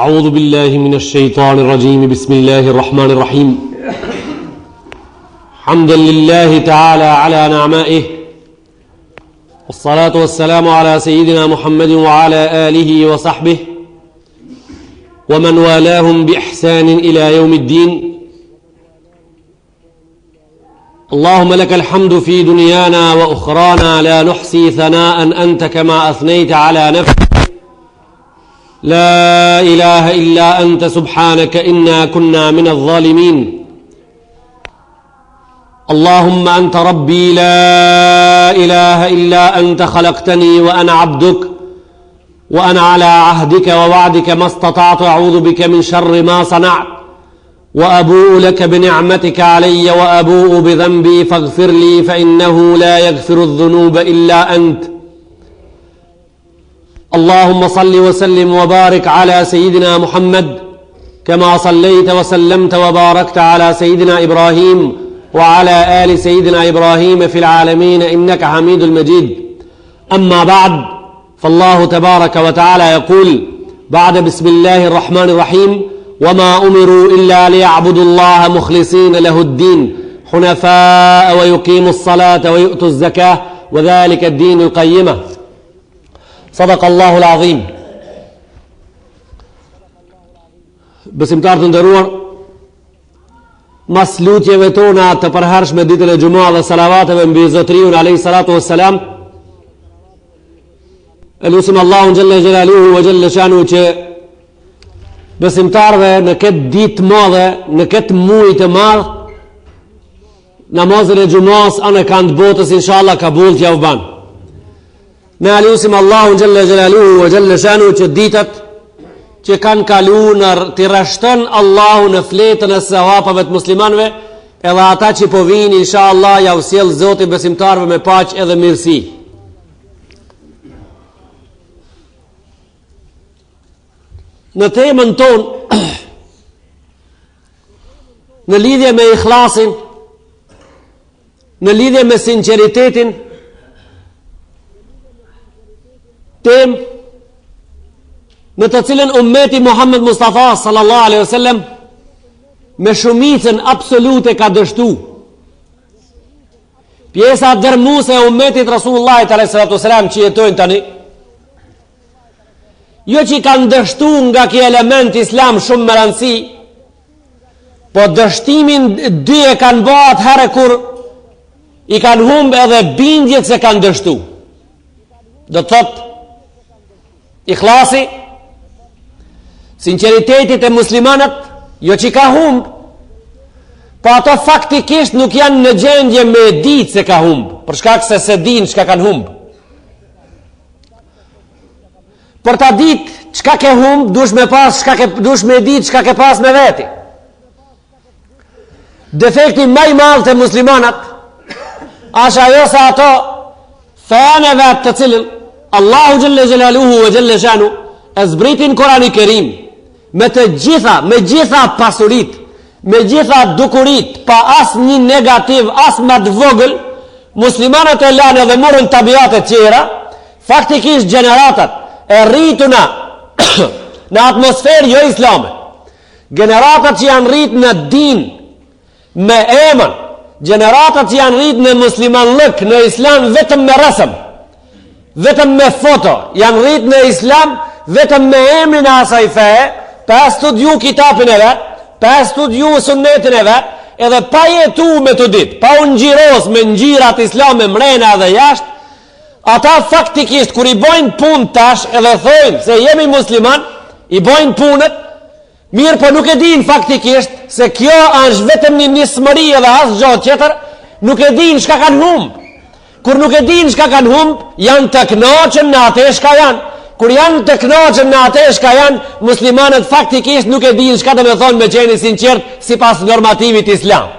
أعوذ بالله من الشيطان الرجيم بسم الله الرحمن الرحيم حمدا لله تعالى على نعمائه والصلاة والسلام على سيدنا محمد وعلى آله وصحبه ومن والاهم بإحسان إلى يوم الدين اللهم لك الحمد في دنيانا وأخرانا لا نحصي ثناء أنت كما أثنيت على نفسك لا إله إلا أنت سبحانك إنا كنا من الظالمين اللهم أنت ربي لا إله إلا أنت خلقتني وأنا عبدك وأنا على عهدك ووعدك ما استطعت أعوذ بك من شر ما صنعت وأبوء لك بنعمتك علي وأبوء بذنبي فاغفر لي فإنه لا يغفر الذنوب إلا أنت اللهم صل وسلم وبارك على سيدنا محمد كما صليت وسلمت وباركت على سيدنا إبراهيم وعلى آل سيدنا إبراهيم في العالمين إنك حميد المجيد أما بعد فالله تبارك وتعالى يقول بعد بسم الله الرحمن الرحيم وما أمروا إلا ليعبدوا الله مخلصين له الدين حنفاء ويقيموا الصلاة ويؤتوا الزكاة وذلك الدين القيمة صدق الله العظيم. Besimtarë të nderuar, mas lutjeve tona të përhershme ditën e Xumah dhe salavateve mbi Zotriun alayhi salatu wassalam, elusim Allahun xhalla xhelaluhu wa xhalla shanu që besimtarëve në këtë ditë të madhe, në këtë muaj të madh, namazin e Xumahs anë kanë botës inshallah kabul t'ja u ban. Ne alusim Allahun xhalla xhelaluhu wa xhalla shanu që ditët që kanë kaluar të rreshton Allahu në fletën e sevapave të muslimanëve, edhe ata që po vinë inshallah ja u sjell Zoti besimtarëve me paqë edhe mirësi. Në temën tonë në lidhje me ikhlasin, në lidhje me sinqeritetin, temë në të cilën ummeti Muhammed Mustafa sallallahu alaihi wasallam me shumicën absolute ka dështu. Pjesa dërmuese e ummetit Rasulullahit alaihi salatu wasalam që jetojnë tani, jo që kanë dështu nga ky element islam shumë më rëndësi, po dështimin dy e kanë bërë atëherë kur i kanë humbë edhe bindjet se kanë dështu. Do të thotë ikhlasi, sinceritetit e muslimanët, jo që ka humbë, po ato faktikisht nuk janë në gjendje me ditë se ka humbë, për shkak se dinë çka kanë humbë. Për ta ditë çka ke humbë, dush me ditë çka ke pas me veti. Defekti më i madh të muslimanët është ajo se ato fejane vetë të cilën Allahu xhalla xhelaluhu wa xhalla shanu e zbritin Kurani Kerim me gjitha pasurit, me gjitha dukurit, pa as një negativ, as më të vogël, muslimanët e lanë dhe morën tabiate tjera, faktikisht gjeneratat e rrituna në atmosferë jo islame, generatat që janë rritë në din, me emën, generatat që janë rritë në muslimanlëk, në islam vetëm me rësëm, vetëm me foto, janë rritë në islam vetëm me emrin e asaj feje, pa studiu kitabin e vet, pa studiu sunnetin e vet, edhe pa jetu me të ditë, pa unë gjiros me ngjirat islame mrena dhe jashtë, ata faktikisht kur i bojnë punë tash edhe thojnë se jemi musliman, i bojnë punët, mirë po nuk e din faktikisht se kjo është vetëm një nismëri edhe asë gjotë tjetër, nuk e din shka kanë humbë. Kur nuk e din shka kanë humbë, janë të kënaqën në atë shka janë. Kur janë të kënaqën në atë shka janë, muslimanët faktikisht nuk e din shka të me thonë me qeni sinqert si pas normativit islam.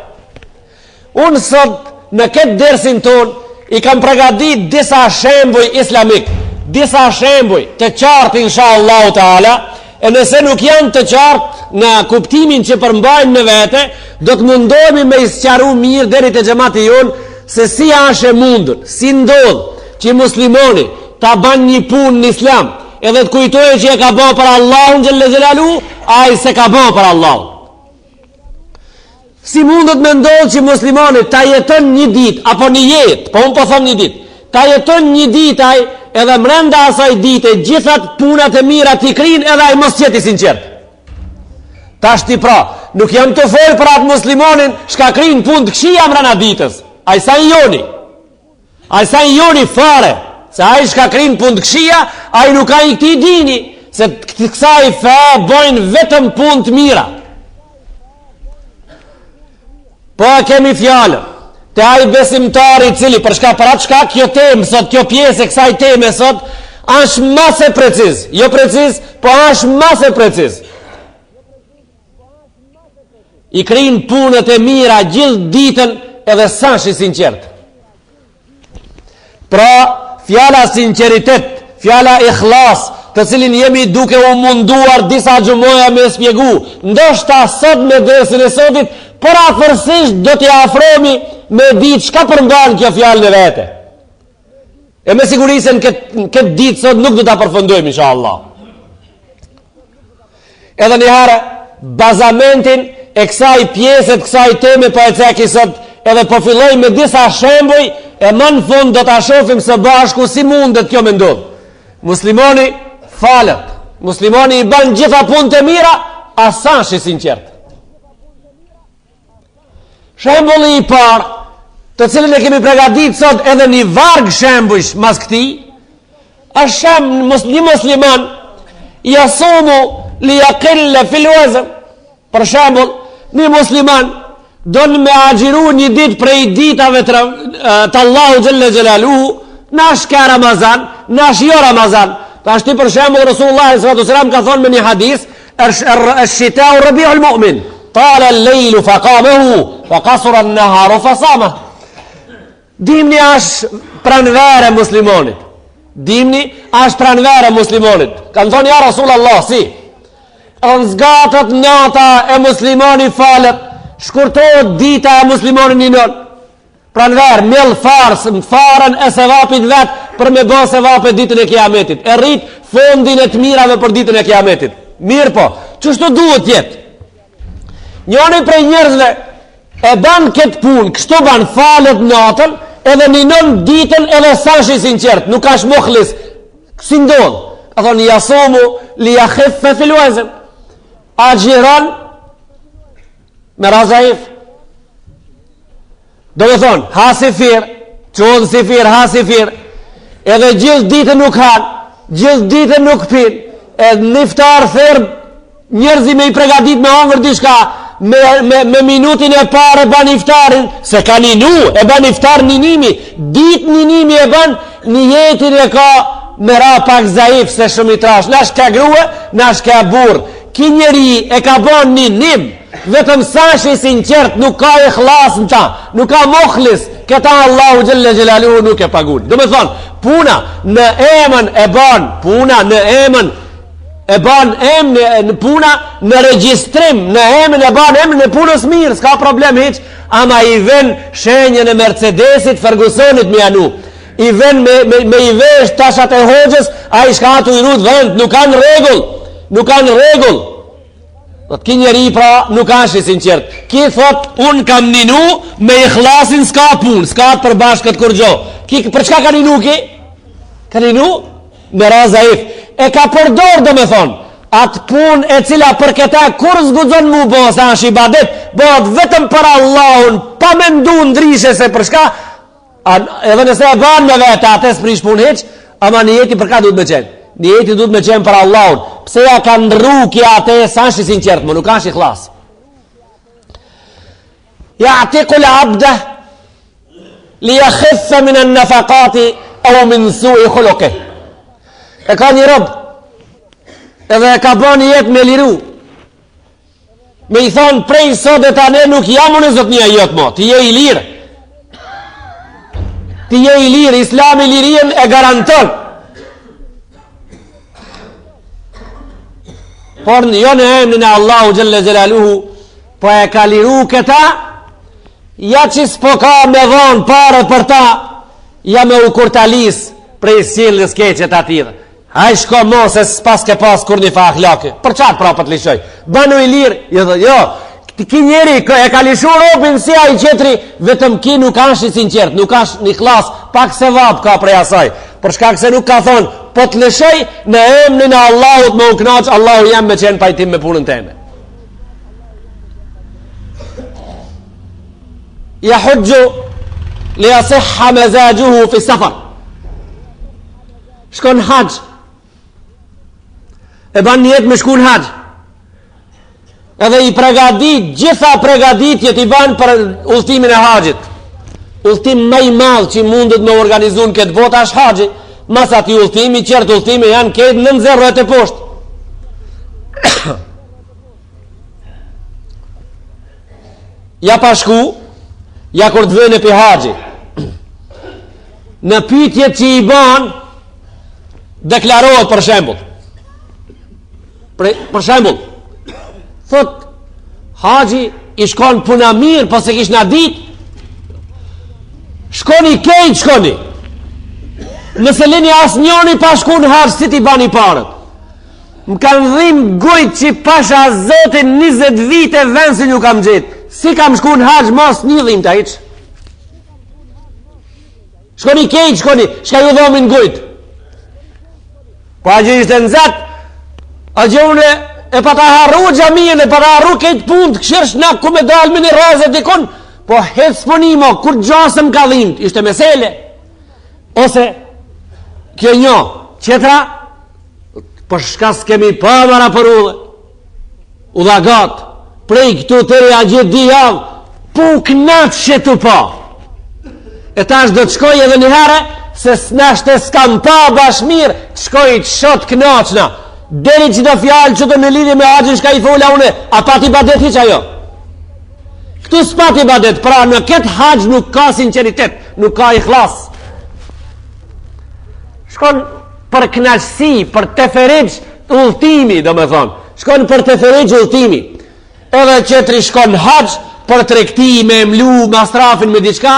Unë sot në këtë dersin tonë i kam përgatitur disa shembuj islamik, disa shembuj të qartë inshallah taala, e nëse nuk janë të qartë në kuptimin që përmbajnë në vete, do të mundohemi me isqaru mirë deri te xhamati jonë se si është e mundur, si ndodh që muslimoni ta ban një punë në islam, edhe të kujtojë që e ka bërë për Allahun xhelle xhelalu, ai se ka bërë për Allahun. Si mundet me ndodhë që muslimanit ta jeton një ditë, apo një jetë, po unë po thom një ditë, ta jeton një ditë ai, edhe mrenda asaj dite, gjithat punat e mira t'i krinë, edhe ai mos qeti sinqert. Tash ti pra, nuk jam të folë për atë muslimonin, shka krinë punë të këshia mrena ditës. Ai sa i joni. Ai sa i joni fare, se ai shka krinë punë të këshia, ai nuk ka i këti dini, se të kësaj fe bojnë vetëm punë të mira. Po kemi fjallë te ai besimtari cili për atë shka kjo temë sot, kjo pjesë e kësaj teme sot është mas e preciz, jo preciz, po është mas e preciz. I krinë punët e mira gjithë ditën edhe sa shi sinqert. Pra fjala sinceritet, fjala ikhlas, të cilin jemi duke u munduar disa gjumoja me spjegu, ndoshta sot me desin e sotit, por afërsisht do t'i afromi me ditë shka përmban kjo fjallë në vete. E me sigurisën këtë ditë sot nuk do t'a përfundojmë, inshallah. Edhe njëherë, bazamentin e kësaj pjeset, kësaj teme po e ceki sot, edhe po filloj me disa shembuj, e më në fund do t'a shofim së bashku si mundet kjo me ndodhë. Muslimoni falët, muslimoni i ban gjitha punët e mira, asan shi sinqert. Shembulli i parë, të cilin e kemi pregadit sot edhe një varg shembujsh mas këti, është një musliman i asumu li jakille fil wazn. Për shembull, një musliman don me agjiru një dit prej ditave të Allahu xhelle xhelaluhu, nash ka Ramazan, nash jo Ramazan. Ta shti për shembull Rasulullah sallallahu alaihi wasallam ka thonë me një hadith, ash-shita'u rabi'ul mu'min. Tala al-lejlu faqamahu, faqasura an-naharu fasama. Dimni është pranvere muslimonit. Dimni është pranvere muslimonit. Kanë thonë ja Rasulallah, si? Në zgatët nata e muslimoni falet, shkurtohet dita e muslimoni një nën. Pranver, mjell farën e sevapit vetë për me bë sevapet ditën e kiametit. E rrit fondin e të mirave për ditën e kiametit. Mirë po, çështu duhet jetë. Njëri prej njerëzve e ban këtë punë, kështu ban falet natën, edhe një nën ditën edhe sashi sinqert, nuk ka shmokhlis. Si ndodh? Ka thonë jasomu li yakhiffa fil wazn. Agjiron me razaif. Do me thonë, ha si fir, qonë si fir, ha si fir, edhe gjithë ditën nuk hanë, gjithë ditën nuk pinë, edhe niftar therb, njerëzi me i pregadit me hongër dishka, me minutin e pare ban iftarin, se ka ninu, e ban iftar ninimi, dit ninimi e ban, një jetin e ka me ra pak zaif se shumë i trash, nash ka grue, nash ka burë, ki njeri e ka ban një nim, vetëm sashi sinqert, nuk ka ikhlas në ta, nuk ka mokhlis, këta Allahu xhelle xhelaluhu nuk e pagun. Do me thonë, puna në emën e ban, puna në emën e ban në puna në regjistrim, në emën e ban emën e punës mirë, s'ka problem hiç, ama i ven shenjën e Mercedesit, Fergusonit me anu, i ven me i vesh tashat e hoxhës, a i shka atu i rut vend, nuk kanë regull, nuk kanë regull. Ki njeri pra nuk është i sinqert. Ki thot, unë kam ninu me ikhlasin s'ka pun, s'ka të përbashkët kur gjo. Për çka ka ninu ki? Ka ninu me razaif. E ka përdor do me thonë, atë pun e cila për këta kur zgudzon mu bo, sa është i badet, bëhet vetëm për Allahun, pa me ndu ndrishe se për shka, edhe nëse e ban me vete, ates prish pun heq, ama një jeti për ka duhet me qenë. Një jeti duhet me qenë për Allahun. Pse ja ka ndru kja atë e sa është i sinqert, më nuk është i khlas. Ja atiku l'abda li yakhiffa min an-nafaqati aw min su'i khuluqi. E ka një rob edhe e ka bën një jetë me liru, me i thonë prej sot e tane nuk jam unë zot një jetë mo, ti je i lirë, ti je i lirë, Islami lirien e garanton. Por jo në emnin e Allahu xhelle xhelaluhu, po e ka liru këta, ja që s'po ka me dhonë pare për ta, ja me u kurtalis prej sjelljes keqe të atire. Ai shko mos e s'pas ke pas kur një fa akhlake. Për çfarë prapë të lishoj? Banu i lirë, jo, ki njeri e ka lishu robin si ai qetri, vetëm ki nuk është i sinqert, nuk është një klas, pak se vap ka prej asaj. Për shkak se nuk ka thonë, po të lëshoj në emrin e Allahut më u knaq, Allahu jam me qenë pajtim me punën teme. Yahujju li yasihha mazajuhu fi safar. Shkon hax. E ban njet me shkon hax. Edhe i pregadit, gjitha pregaditjet i ban për udhtimin e haxhit. Udhtim më i madh që mundet me organizuar këtë botë është haxhi. Mas ati udhtimi, qertë udhtimi janë këtë 9 e poshtë. Ja pa shku, ja kur të vënë për haxhi. Në pyetjet që i ban, deklarohet për shembull. Për shembull, thot, haxhi i shkon puna mirë, po se kishna dit, shkoni kejt, shkoni. Nëse lini as njoni pa shku në haxh, si ti bani parët. Më kam dhim gujt që pasha zotin 20 vite vend se një kam gjitë. Si kam shku në haxh, mos një dhim të iq. Shkoni kejt, shkoni, shka ju dhomin gujt. Po a gjë ishte në zatë, a gjë une e pa ta harru gjamien, e pa ta harru kejt punë, të këshirë shnak ku me dalë me një razë dikon, po hec s'ponimo, kur gjasëm ka dhimt, ishte mesele. Ose, kjo një, qetra, për shka s'kemi pa mara për u dha gatë, prej këtu të reja gjithë di javë, pu knatë që të pa. E tash do të shkoj edhe një herë, se s'nashte s'kam pa bashmir, të shkoj të shot knaqna. Deri që do fjallë që të me lidhje me haxhin shka i fola une, a pati badet hiq ajo? Këtu s'pati badet, pra në këtë haxh nuk ka sinceritet, nuk ka ikhlas. Shkon për knaqësi, për teferigj udhtimi, do me thonë. Shkon për teferigj udhtimi. Edhe qetri shkon haxh për tregti, me mlu, mastrafin, me diçka,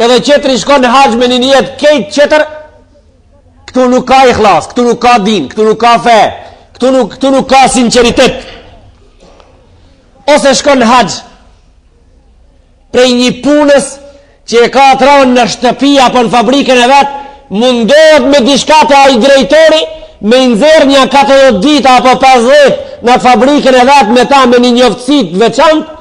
edhe qetri shkon haxh me një niyet kejt qetër. Këtu nuk ka ikhlas, këtu nuk ka din, këtu nuk ka fe, këtu nuk ka sinceritet. Ose shkon haxh prej një punës që e ka tronë në shtëpi apo në fabrikën e vetë, mundohet me diçka të ai drejtori me nxerr një 40 dita apo 50 në fabrikën e vetë me ta me një njoftësi të veçantë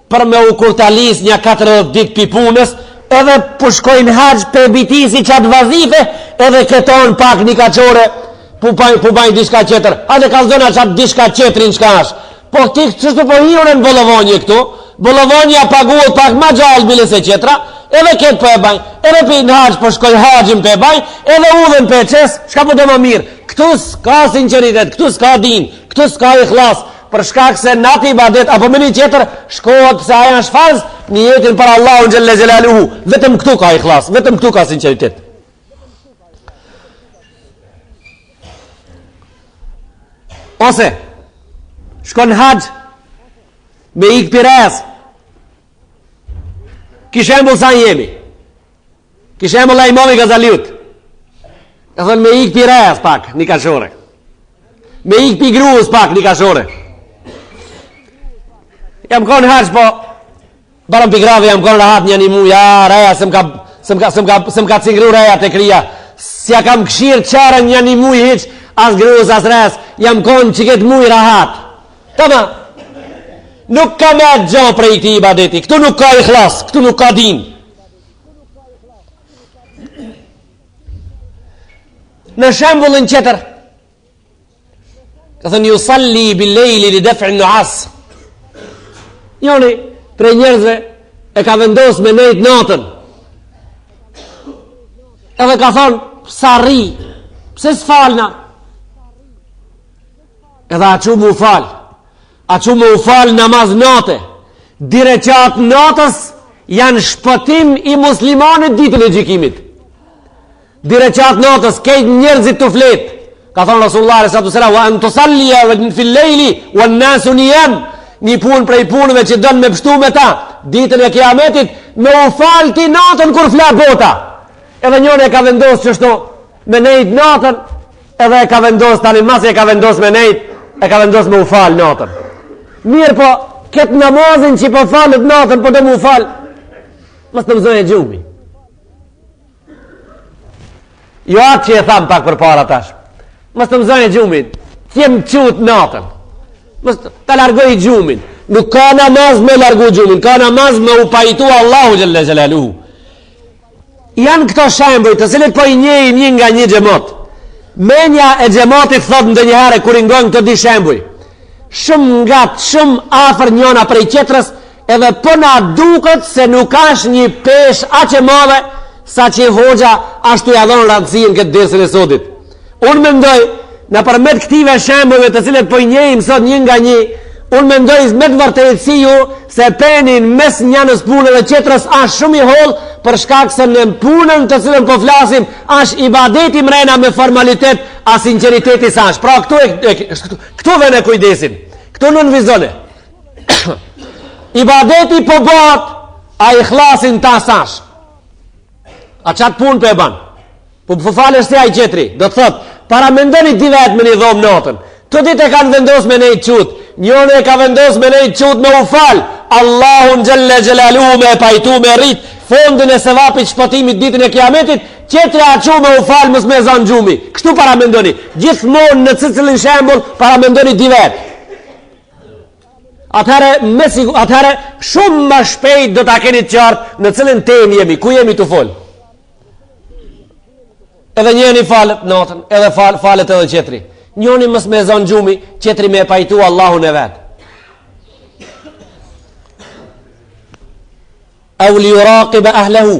për me u kurtalis një 40 ditë pi punës, edhe po shkojnë haxh për bitisi qatë vazife, edhe këton pak një kaqore pu bajnë diçka qetër. Hajde ka zona qatë diçka qetrin qka është. Po ti qështu po hirën në bolovonje këtu, bolovonja paguhet pak ma gjallë bile se qetra, edhe këtë për e bajnë, edhe për në haxh për shkoj haxhin për e bajnë, edhe udhen për e qes, shka po të më mirë. Këtu s'ka sinceritet, këtu s'ka din, këtu s'ka ikhlas, për shkak se nati ibadet, apo me një qetër, shkohet pëse aja është farz, një jetin për Allahun xhelle xhelaluhu. Vetëm këtu ka ikhlas, vetëm këtu ka sinceritet. Ose, shkon haxh me ik pires. Kishembull sa jemi. Kishembull a Imami Gazaliut. E thënë me ik pires pak, një kashore. Me ik pi gruës pak, një kashore. Jam konë haxh, po barëm pi grave jam konë rahat një mu, ja, reja, se m'ka cingru reja të krija. Si ja kam këshirë qarën një mu i hiq, as gruës, as res, jam konë që këtë mu i rahat. Tëma, nuk ka me atë gjo prej këti ibadeti, këtu nuk ka ikhlas, këtu nuk ka din. Në shembullin qetër, ka thënë ju salli billejli li def'in nuas. Njoni, prej njerëzve, e ka vendos me nejt natën. Edhe ka thonë, sa ri, pse s'falna? Edhe a që mu fal, a që mu fal namaz nate. Dire qatë natës janë shpëtim i muslimanit ditën e gjikimit. Dire qatë natës, kejt njerëzit të fletë. Ka thonë Rasulullah s.a.s. wa në të sallia fil lejli, wa në nasu niyam. Një punë prej punëve që dënë me pështu me ta, ditën e kiametit, me u falë ti natën kur fla bota. Edhe njënë e ka vendosë qështu, me nejt natën, edhe e ka vendos tani mas e ka vendos me nejt, e ka vendos me u fal natën. Mirë po, këtë namazin që po falet natën, po do mu fal, mos të mëzoj e gjumi. Jo atë që e tham pak për para tash. Mos të mëzoj e gjumin, t'jem qut natën. Mos të largoj gjumin. Nuk ka namaz me largu gjumin, ka namaz me u pajtu Allahu Gjelle Gjelaluhu. Janë këto shemboj të cilit po i njejim një nga një gjemot. Menja e gjemotit thot ndë njëherë kur ingojnë këto di shemboj. Shumë ngat, shumë afer njona prej qetrës, edhe pëna duket se nuk ashtë një pesh aqe madhe sa që hoxha ashtu ja dhonë rëndësien këtë dersën e sotit. Unë mendoj, në përmet këtive shembojve të cilet po i njejim sot një nga një, unë mendoj me të vërtetësi ju se penin mes njënës punë dhe qetrës ashtë shumë i hollë, për shkak se në punën të cilën po flasim ashtë ibadeti mrena me formalitet a sinceriteti sa është. Pra këtu vene kujdesin, këtu në nënvizone. Ibadeti po bat a ikhlasin ta sash. A qatë punë për e ban, po për falesh se a i qetri, do të thot para mendoni di vetë me një dhomë natën. Të dit e kanë vendos me nejtë qutë, njone e ka vendos me nejtë qutë me u falë, Allahun Gjelle Gjelaluhu me pajtu me rritë fondin e sevapit shpëtimit ditën e kiametit, qetri a qu me u falë mës me zanë gjumi. Kështu para mendoni, gjithmonë në cilin shembol para mendoni di vetë. Atëherë shumë më shpejt do ta keni qartë në cilin tem jemi, ku jemi të folë. Edhe njëni falet natën, edhe falet edhe qetri. Njëni mës me zanë gjumi, qetri me pajtu Allahun e vetë. Au li yuraqiba ahlehu.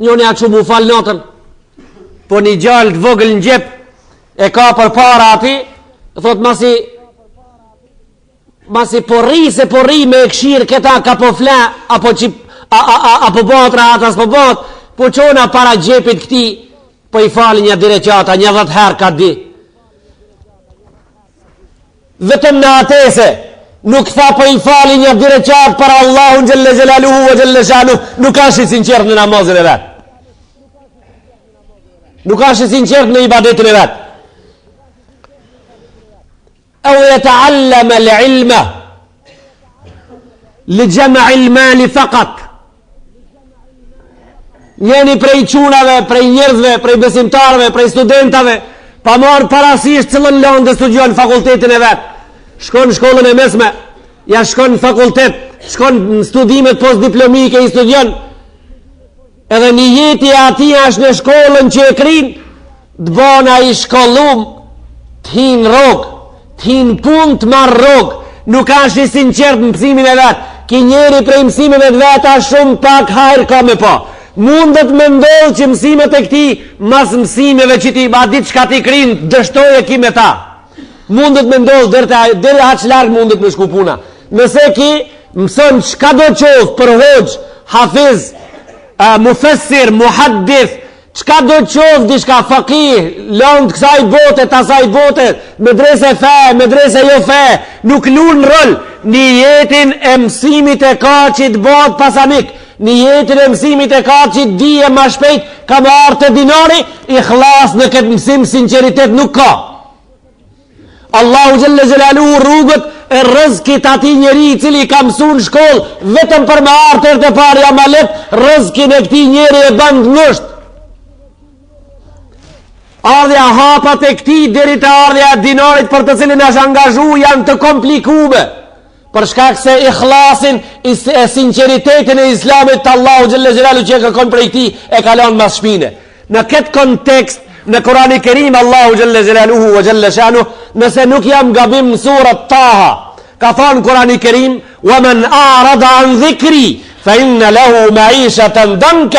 Njëni a që mu falë natën, po një gjallë të vogël në gjep e ka për para ati, thot masi po rri me e këshirë këta ka po fla apo batra atas po bat, po qona para gjepit këti po i falë një direqata, një 10 herë ka di. Vetëm në atese nuk tha po i fali një direqat para Allahun Gjelle Gjelaluhu vë Gjelle Shanu, nuk ashtë i sinqert në namazin e vetë, nuk ashtë i sinqert në ibadetin e vetë. Au e taallama l'ilma li gjema ilmali fakat. Njeni prej qunave, prej njerëzve, prej besimtarve, prej studentave, pa marë parasisht cëllën lanë dhe studion fakultetin e vetë, shkon në shkollën e mesme, ja shkon në fakultet, shkon në studimet postdiplomike i studion, edhe një jeti ati është në shkollën që e krinë, të bona i shkollum, të hinë rogë, të hinë pun të marë rogë, nuk është i sinqert në mësimin e vetë, ki njeri prej mësimeve të vetë a shumë pak hajrë ka me pa. Mundet me ndodhë që mësimet e këti, mas mësimeve që ti ba ditë shka ti krinë, dështoj e ki me ta. Mundet me ndodhë, dhe haqë largë mundet me shku puna. Nëse ki mësën qka do qovë për hoqë, hafiz, mufessir, muhaddith, qka do qovë dishka fakih, lëndë kësaj bote, tasaj bote, medrese fe, medrese jo fe, nuk lunë rëll, një jetin e mësimit e ka që të botë pasamik, një jetin e mësimit e ka që të dije ma shpejt, ka më artë të dinari, i khlas në këtë mësim sinceritet nuk ka. Allahu Gjelle Gjelaluhu rrugët e rëzkit ati njeri cili ka mësu në shkollë, vetëm për me artër të parja ma letë, rëzkin e këti njeri e bandë nështë. Ardhja hapat e këti deri të ardhja dinarit për të cilin është angazhu janë të komplikume, për shkak se ikhlasin e sinceritetin e islamit të Allahu Gjelle Gjelalu që e kërkon për e këti e kalon mas shpine. Në këtë kontekst, në Kurani Kerim, Allahu Gjelle Gjelaluhu vë Gjelle Shanu, nëse nuk jam gabim në surat Taha, ka thonë Kurani Kerim, وَمَنْ أَعْرَضَ عَنْ ذِكْرِي فَإِنَّ لَهُ مَعِيشَةً ضَنْكَ.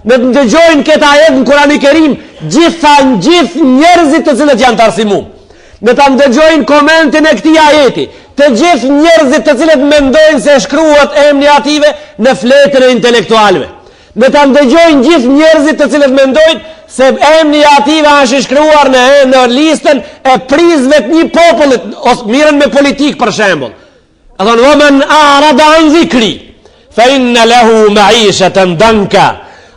Në të ndëgjojnë këtë ajet në Kurani Kerim, gjithë njerëzit të cilët janë të arsimum. Në të ndëgjojnë komentin e këtij ajeti, të gjithë njerëzit të cilët mendojnë se shkruhet emri ative në fletën e intelektualëve. Në të ndëgjojnë gjithë njerëzit të cilët mendojnë se emri ative është shkruar në listën e prizve të një popullit, ose mirën me politikë për shembull. A thonë, وَمَنْ أَعْرَضَ عَنْ ذِكْرِي فَإِنَّ لَهُ مَعِيشَةً ضَنْكَ.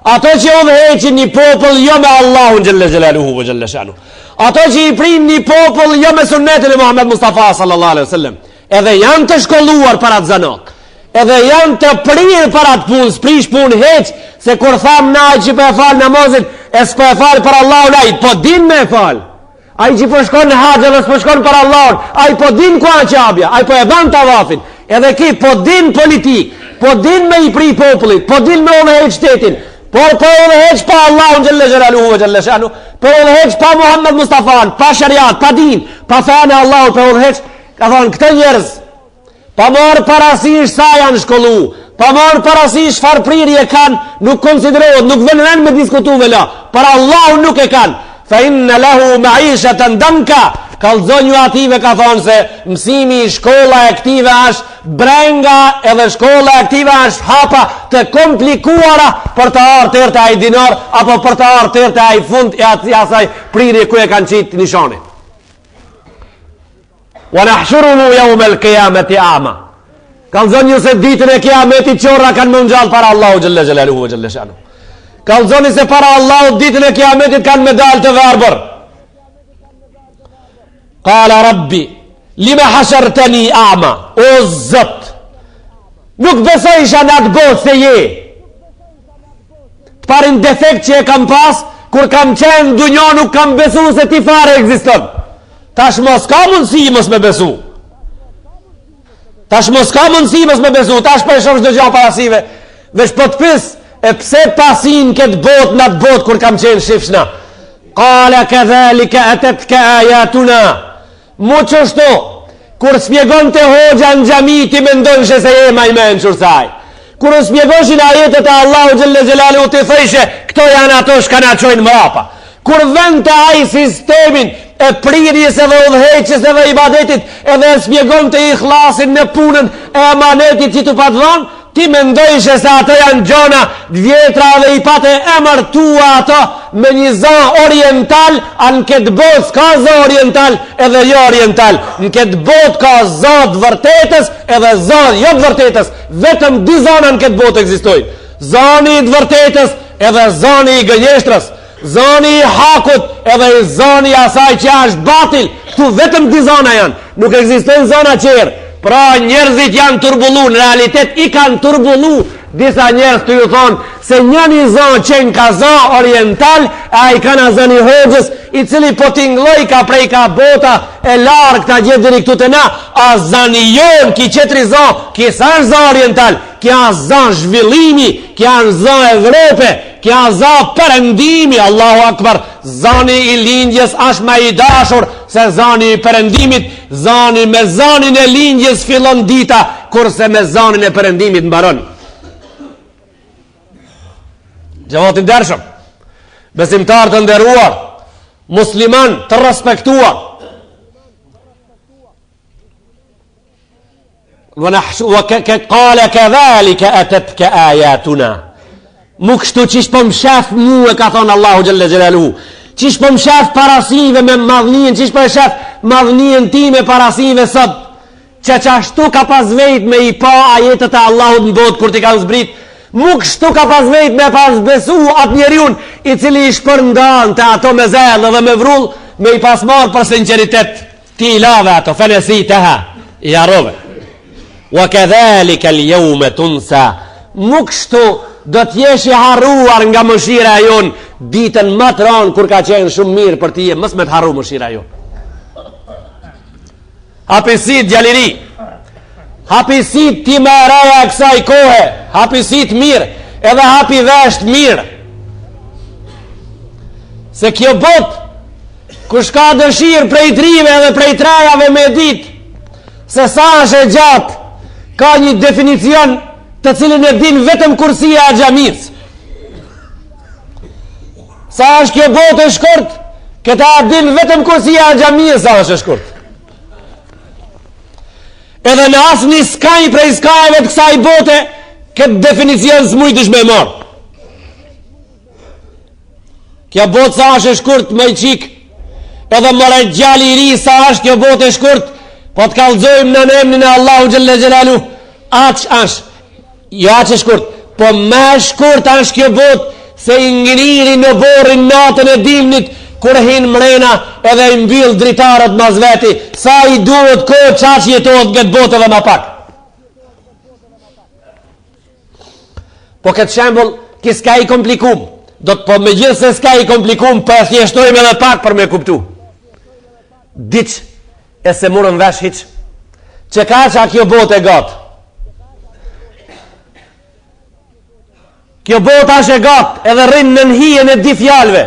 Ato që udhëheqin një popull jo me Allahun xhalla xhelaluhu ve xhalla shanu. Ato që i prin një popull jo me sunnetin e Muhammed Mustafa sallallahu alaihi wasallam. Edhe janë të shkolluar para të zanat. Edhe janë të prirë para të punës, prish punë heq, se kur tham na që po e fal namazin, e s'po e fal për Allahun, ai po din me e fal. Ai që po shkon në haxh edhe s'po shkon për Allahun, ai po din ku është qabja, ai po e bën tavafin. Edhe ki po din politik, po din me i pri popullit, po din me udhëheq shtetin. Por po udhëheq pa Allahun xhalla xhelaluhu ve xhalla shanu, po udhëheq pa Muhammed Mustafa, pa shariat, pa din, pa fenë Allahut, po udhëheq, ka thonë këto njerëz pa marë parasysh sa janë shkollu, pa marë parasysh farprirje kanë, nuk konsiderohet, nuk vënën me diskutu vela, për Allahun nuk e kanë. Fa inna lahu ma'ishatan danka, kallëzon ju ative ka thonë se mësimi shkolla e këtive është brenga, edhe shkolla e këtive është hapa të komplikuara për të arë tërë të aj dinar, apo për të arë tërë të aj fund e asaj prirje ku e kanë qitë nishani. Wa nahshuruhu yawm al-qiyamati a'ma. Kallëzon ju se ditën e kiametit qorra kanë më ngjall para Allahu xhalla xhelaluhu ve xhalla shanu. Kallëzoni se para Allahu ditën e kiametit kanë me dalë të verbër. Qala rabbi lima hashartani a'ma. O Zot, nuk besojisha në atë botë se je. Të parin defekt që e kam pas, kur kam qenë dunjo nuk kam besu se ti fare ekziston. Tash mos ka mundësi mos me besu. Tash mos ka mundësi mos me besu. Tash për e shumë shdo gjanë parasive. Vesh po të pis, e pse pasin këtë botë në atë botë kur kam qenë shifshna. Kale këdhalika atet ka ajatuna. Mu qështu, kur spjegon të hoxha në gjami ti me ndonë se je ma i menë qërsaj. Kur spjegoshin ajetet e Allahu xhalla xhelalu të thejshe, këto janë ato shkana qojnë mrapa. Kur vend të aj sistemin e prirjes edhe udhëheqjes edhe ibadetit edhe e spjegon të ikhlasin në punën e amanetit që të patë dhonë, ti mendojshe se ato janë gjona vjetra dhe i pate emër tua ato me një zë oriental, a në këtë botë s'ka zë oriental edhe jo oriental. Në këtë botë ka zë të vërtetës edhe zë jo të vërtetës. Vetëm dy zona në këtë botë ekzistojnë. Zoni i të vërtetës edhe zoni i gënjeshtrës. Zoni i hakut edhe i zoni asaj që është batil. Këtu vetëm dy zona janë. Nuk ekzistojnë zona qerë. Pra njerëzit janë turbullu, në realitet i kanë turbullu. Disa njerëz të ju thonë se njëni zonë qenë ka zonë oriental, a i kanë a zoni hoxhës, i cili po t'ingloj ka prej ka bota e largë ta gjithë diri këtu të na, a zani jonë ki qetri zonë, ki sa është zonë oriental, ki a zonë zhvillimi, ki a zonë Evrope, ki a zonë përëndimi, Allahu Akbar, zani i lindjes është ma i dashur se zani i përëndimit, zani me zanin e lindjes fillon dita, kurse me zanin e përëndimit mbaron. Gjavatin dërshëm, besimtar të nderuar, musliman të respektuar, kale këdhalika atetka ajatuna, mu kështu qish po më shef mu e ka thonë Allahu xhalla xhelaluhu, qish po më shef parasive me madhnien, qish po e shef madhnien ti me parasive sot, që qashtu ka pas vejt me i pa ajetet e Allahut në botë kur ti ka zbrit. Mu kështu ka pas vejt me pas besu atë njeriun i cili i shpërndan të ato me zellë dhe me vrull, me i pas marë për sinceritet, ti i lave ato, fenesi të ha, i arove. Wa kedhalika l'jaume tunsa, mu kështu do t'jesh i harruar nga mëshira jon, ditën më të ranë kur ka qenë shumë mirë për tije, mës me t'harru mëshira jon. Hapisit gjaliri, hapisit ti me reja e kësaj kohe, hapisit mirë, edhe hapi vesht mirë. Se kjo bot, kush ka dëshirë prej trive edhe prej trajave me dit, se sa është e gjatë, ka një definicion të cilin e din vetëm kursia e xhamisë. Sa është kjo bot e shkurt, këta din vetëm kursia e xhamisë sa është e shkurt. Edhe në asë një skaj prej skajve të kësaj bote, këtë definicion së mujtë është me marë. Kjo botë sa është e shkurt me i qik, edhe mëre gjali i ri sa është kjo botë e shkurt, po të kalzojmë në emnin e Allahu xhalla xhelalu, aq është, jo aq e shkurt, po me shkurt është kjo botë se i ngniri në borrin natën e dimnit kur hin mrena edhe i mbyll dritarët mas veti, sa i duhet kohë çaq jetohet këtë botë edhe ma pak. Po këtë shembull ki s'ka i komplikum, do të po me gjithë se s'ka i komplikum, po e thjeshtojmë edhe pak për me kuptu. Diq e se murën vesh hiq, që ka që a kjo botë e gatë. Kjo botë ashe gatë edhe rrinë në nëhijën e di fjalve.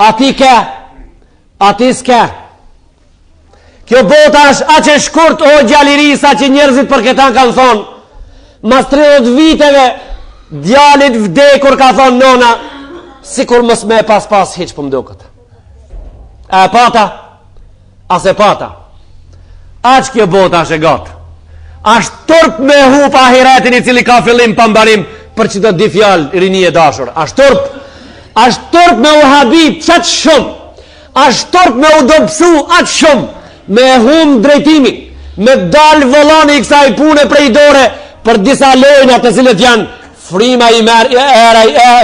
Ati ke, ati s'ke. Kjo botë ashe aqe shkurt o gjalirisa që njerëzit për këta kanë thonë. Mas 30 viteve djalit vdekur ka thonë nona, si kur mos me pas hiq për mdo këtë. E pata, as e pata. Aq kjo botë ashe gatë. Ashtë turp me hup ahiretin i cili ka fillim pambarim për që të di fjallë rini e dashur. Ashtë turp me u habib qatë shumë. Ashtë turp me u dopsu atë shumë. Me hum drejtimi, me dal volani i kësaj pune prej dore për disa lojna të cilët janë frima i merë,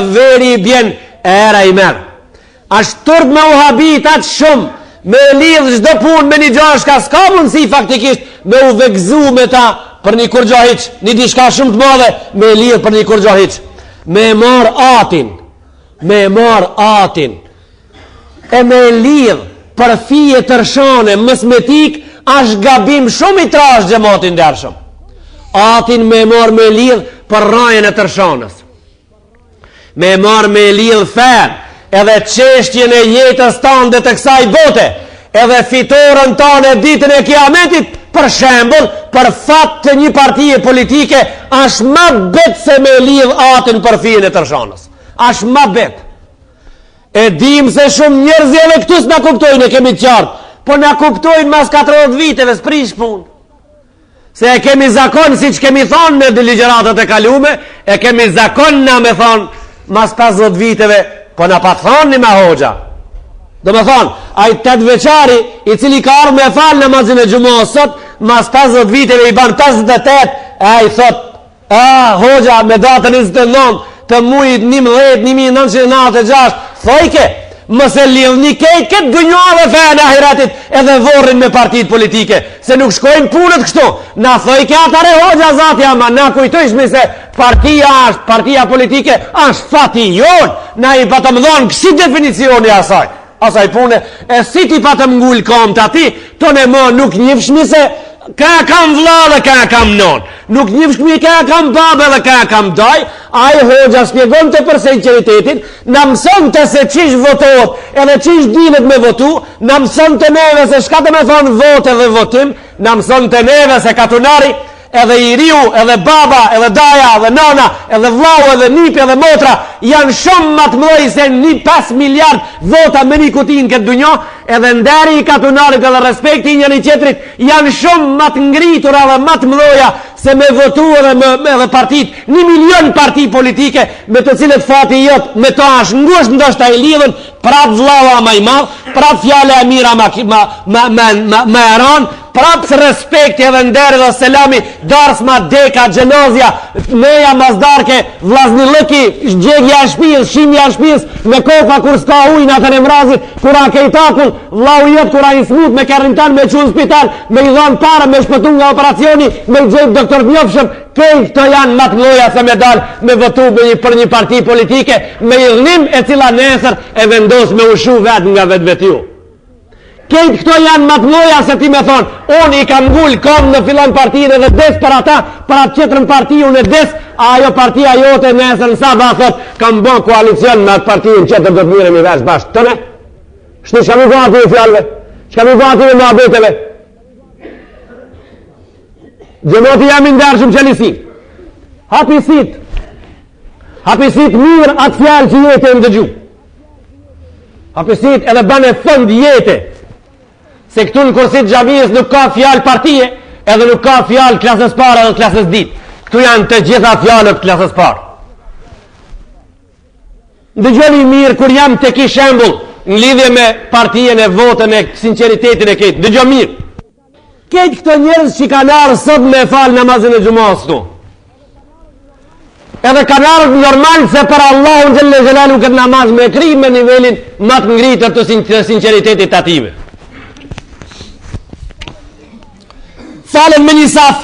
veri i bjen, era i merë. Ashtë turp me u habib atë shumë. Me lidhë çdo punë me një gjashka, s'ka mundësi faktikisht me u vegzu me ta për një kurgjahiq, një diçka shumë të madhe, me lidhë për një kurgjahiq. Me marë atin, e me lidhë për fije tërshane, mësmetik, është gabim shumë i trash gjematin dërshëm. Atin me marë me lidhë për rajën e tërshanës. Me marë me lidhë ferë, edhe çështjen e jetës tanë dhe të kësaj bote, edhe fitorën tanë e ditën e kiametit, për shembull, për fat të një partije politike, është më bet se me lidh atin për fijen e tërshanës. Është më bet. E dim se shumë njerëz edhe këtu s'na kuptojnë, e kemi të qartë, po na kuptojnë mas 40 viteve s'prish punë. Se e kemi zakon, si që kemi thonë në ligjëratat e kalume, e kemi zakon na me thonë mas 50 viteve, po në pa të thonë një me hoxha. Do me thonë, a i 8 veçari i cili ka arë me falë në mazin e gjumohë sot, mas 50 viteve i banë 58, a i thot, hoxha me datën 29 të mujit 1996, thojke, mëse lidhni këtë gënjohë dhe fejë në ahiratit edhe vorrin me partit politike, se nuk shkojnë punët kështu. Na thojke atare hoxha zatja, ma na kujtojshmi se partia politike është fati jonë, na i patëm dhonë kësi definicioni asaj pune, e si ti patëm ngull kom të ati, tonë e më nuk njëfshmi se ka kam vla dhe ka kam non, nuk njëfshmi ka kam babe dhe ka kam daj. A i hoxha spjegon të për sinceritetin, në mëson të se qish votohet edhe qish dinet me votu, në mëson të neve se shka të me thonë vote dhe votim, në mëson të neve se katunari edhe i riu, edhe baba, edhe daja, edhe nana, edhe vlau, edhe nipi, edhe motra, janë shumë matë mëdoj se një 5 miliard vota me një kutin këtë dunjo, edhe nderi i katunarit edhe respekti një një qetrit, janë shumë matë ngritur edhe matë mëdoja se me votu edhe partit, 1 milion parti politike, me të cilët fati jot, me to është ngusht ndoshta i lidhën, prap vlava ma i madh, prap fjale e mira ma eran, prap së respekti edhe nderi dhe selami, dars ma deka, gjenozja, meja mazdarke, vlazni lëki, gjegja e shpijës, shimja e shpijës, me kofa kur s'ka ujnë atën e mrazit, kura kejtakull, vlau jëtë kura i smut, me kërrimtan, me qunë spital, me i dhonë para, me shpëtu nga operacioni, me i gjejtë doktor Bjofshëm, këto janë matë mloja se me dalë me votu për një parti politike, me i dhnim e cila nesër e vendos me ushu vetë nga vetë vetë ju. Këto këto janë matë mloja se ti me thonë, unë i kam ngull kom në filan partijin edhe des për ata, për atë qëtërën partiju në des, ajo partija jote nesër në sabah thot, kam bon koalicion me atë partijin qëtër do të mirëm i vesh bashkë. Tëne, shtë shka mi bëha të i fjallëve, shka mi bëha të i muhabeteve. Gjëmoti jam i ndershëm qëllisi. Hapisit mirë atë fjallë që jetë e ndëgju. Hapisit edhe bane fund jetë. Se këtu në kursit gjamiës nuk ka fjallë partije, edhe nuk ka fjallë klasës parë edhe klasës ditë. Këtu janë të gjitha fjallët klasës parë. Ndëgjoni mirë kur jam të ki shembull në lidhje me partijen e votën e sinceritetin e këtë. Ndëgjo mirë. Këtë këto njerëz që kanë arë sot me falë namazin e gjumos këtu. edhe kanë ardhur normal se për Allahun xhelle xhelalu këtë namaz me kri me nivelin më të ngritër të sinqeritetit ative. Falen me një saf,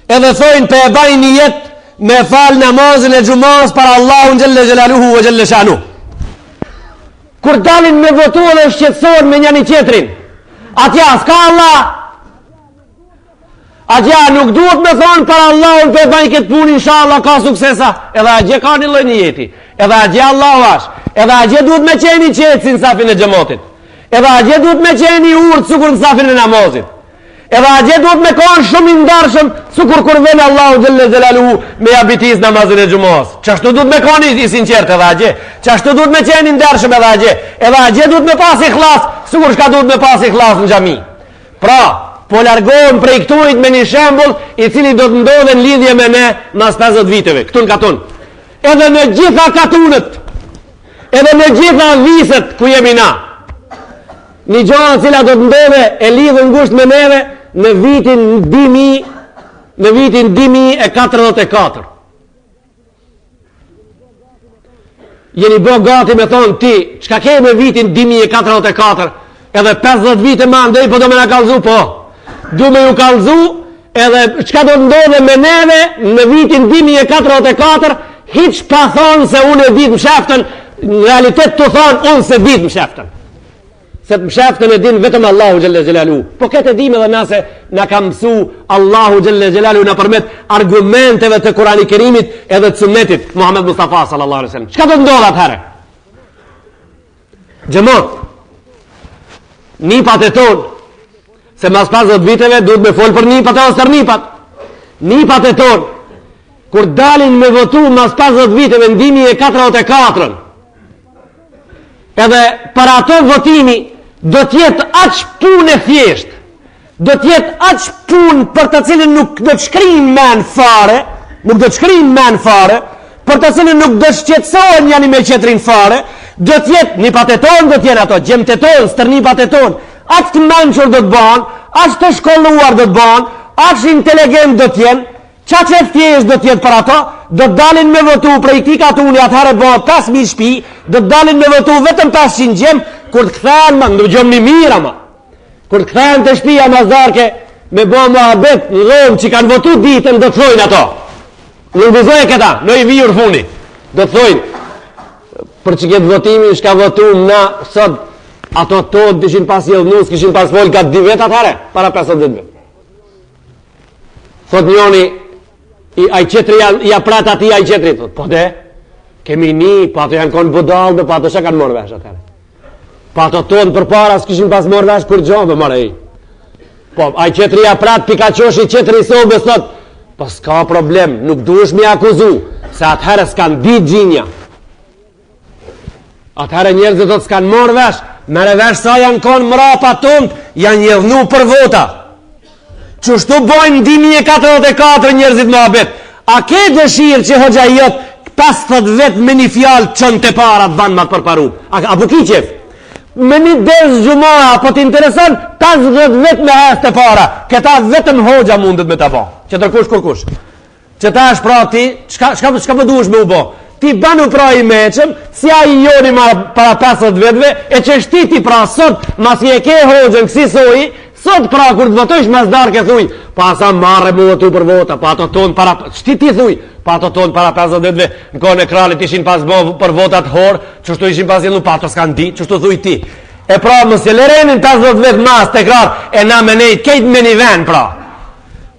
edhe thojnë pe e bajnë një jetë me falë namazin e gjumaz për Allahun xhelle xhelaluhu ve xhelle shanu. Kur dalin me votu dhe shqetësohen me njëri tjetrin, atja s'ka Allah, atja nuk duhet me thonë për Allahun pe e bajnë këtë punë, inshallah ka suksesa, edhe atje ka një lloj niyeti, edhe atje Allah vash, edhe atje duhet me qeni qetësi në safin e xhamatit, edhe atje duhet me qeni urtë sukur në safin e namazit, edhe atje duhet me konë shumë i ndarshëm sukur kur vjen Allahu xhelle xhelaluhu me abitis namazin e xumos. Çashtu duhet me konë i sinqert edhe atje, çashtu duhet me qenë i ndarshëm edhe atje duhet me pas ikhlas sukur çka duhet me pas ikhlas në xhami. Pra, po largohem prej këturit me një shembull i cili do të ndodhe në lidhje me ne mas 50 viteve, këtu në Katun. Edhe në gjitha Katunët, edhe në gjitha viset ku jemi na. Një gjëra cila do të ndodhe e lidhë ngusht me neve në vitin 2044. Jeni bë gati me thonë ti, çka ke me vitin 2044, edhe 50 vite ma ndej, po do me na kallzu, po. Du me ju kallzu, edhe çka do të ndodhe me neve në vitin 2044, hiç pa thonë se unë e dit më sheftën, në realitet të thonë unë se dit më sheftën. Se të mshaftën e din vetëm Allahu xhelle xhelalu. Po këtë dim edhe na se na ka mësu Allahu xhelle xhelalu na përmet argumenteve të Kurani Kerimit edhe të Sunnetit Muhammed Mustafa sallallahu alaihi wasallam. Çka do të ndodh atëherë? Xhamot. Nipat e ton, se mas 50 viteve duhet me fol për nipat ose për nipat. Nipat e ton, kur dalin me votu mas 50 viteve në 2044, edhe për ato votimi do tjetë aq punë e thjesht, do tjetë aq punë për të cilin nuk do të shkrin men fare, për të cilin nuk do të shqetësohen njani me qetrin fare, do tjetë një pateton do tjenë ato, gjemteton, stërni pateton, aq të menqur do të ban, aq të shkolluar do të ban, aq inteligent do tjenë, qa që thjesht do tjetë për ato, do të dalin me votu prej këti Katuni atëherë bëhet 5.000 shtëpi, do të dalin me votu vetëm 500 gjem, kur të kthehen më ndëgjom një mirë ama. Kur të kthehen të shtëpia mazarke me bë muhabet në Rom që kanë votu ditën, do të thojnë ato. Nuk vizoj këta, në i vijur funi. Do të thojnë për që këtë votimi shka votu na sot, ato tot dishin pas jellnus, kishin pas vol ka 2 vet atëherë, para 50 viteve. Thot njoni ai qetri ja prat ati ai qetri thot, po de kemi ni, po ato janë konë budallë, po ato çka kanë marrë vesh atëherë. Po ato tonë përpara s'kishin pas marrë vesh kur gjove marrë ai. Po ai qetri ja prat pikaqoshi qetri sobës thot, po s'ka problem, nuk duhesh me akuzu, se atëherë s'kan ditë gjinja. Atëherë njerëzit do të s'kan marrë vesh, merre vesh sa janë konë mrapa tonë, janë jedhnu për vota. Qështu bojnë 2044 njerëzit më abet. A ke dëshirë që hoxha jot 50 vet me një fjalë qënë të para të banë ma të përparu? Apo ki qef? Me një dezë gjumoha, po t'intereson 50 vet me hes të para. Këta vetëm hoxha mundet me të ba. Që tërkush kurkush. Që ta është pra ti, shka për duesh me u bo? Ti banu pra i meqëm, si a i joni ma para 50 vetve, e që shti ti pra sot, mas je ke hoxhën kësi soji, sot pra kur të votojsh me zdarë ke thuj, pa sa marre mu votu për vota, pa ato tonë para, shti ti thuj, pa ato tonë para 50 vetve, në kone e kralit ishin pas bo për votat horë, qështu ishin pas jellu, pa ato s'kan di, qështu thuj ti. E pra mësë lerenin 50 vet mas të krar, e na me nejt, kejt me një ven pra.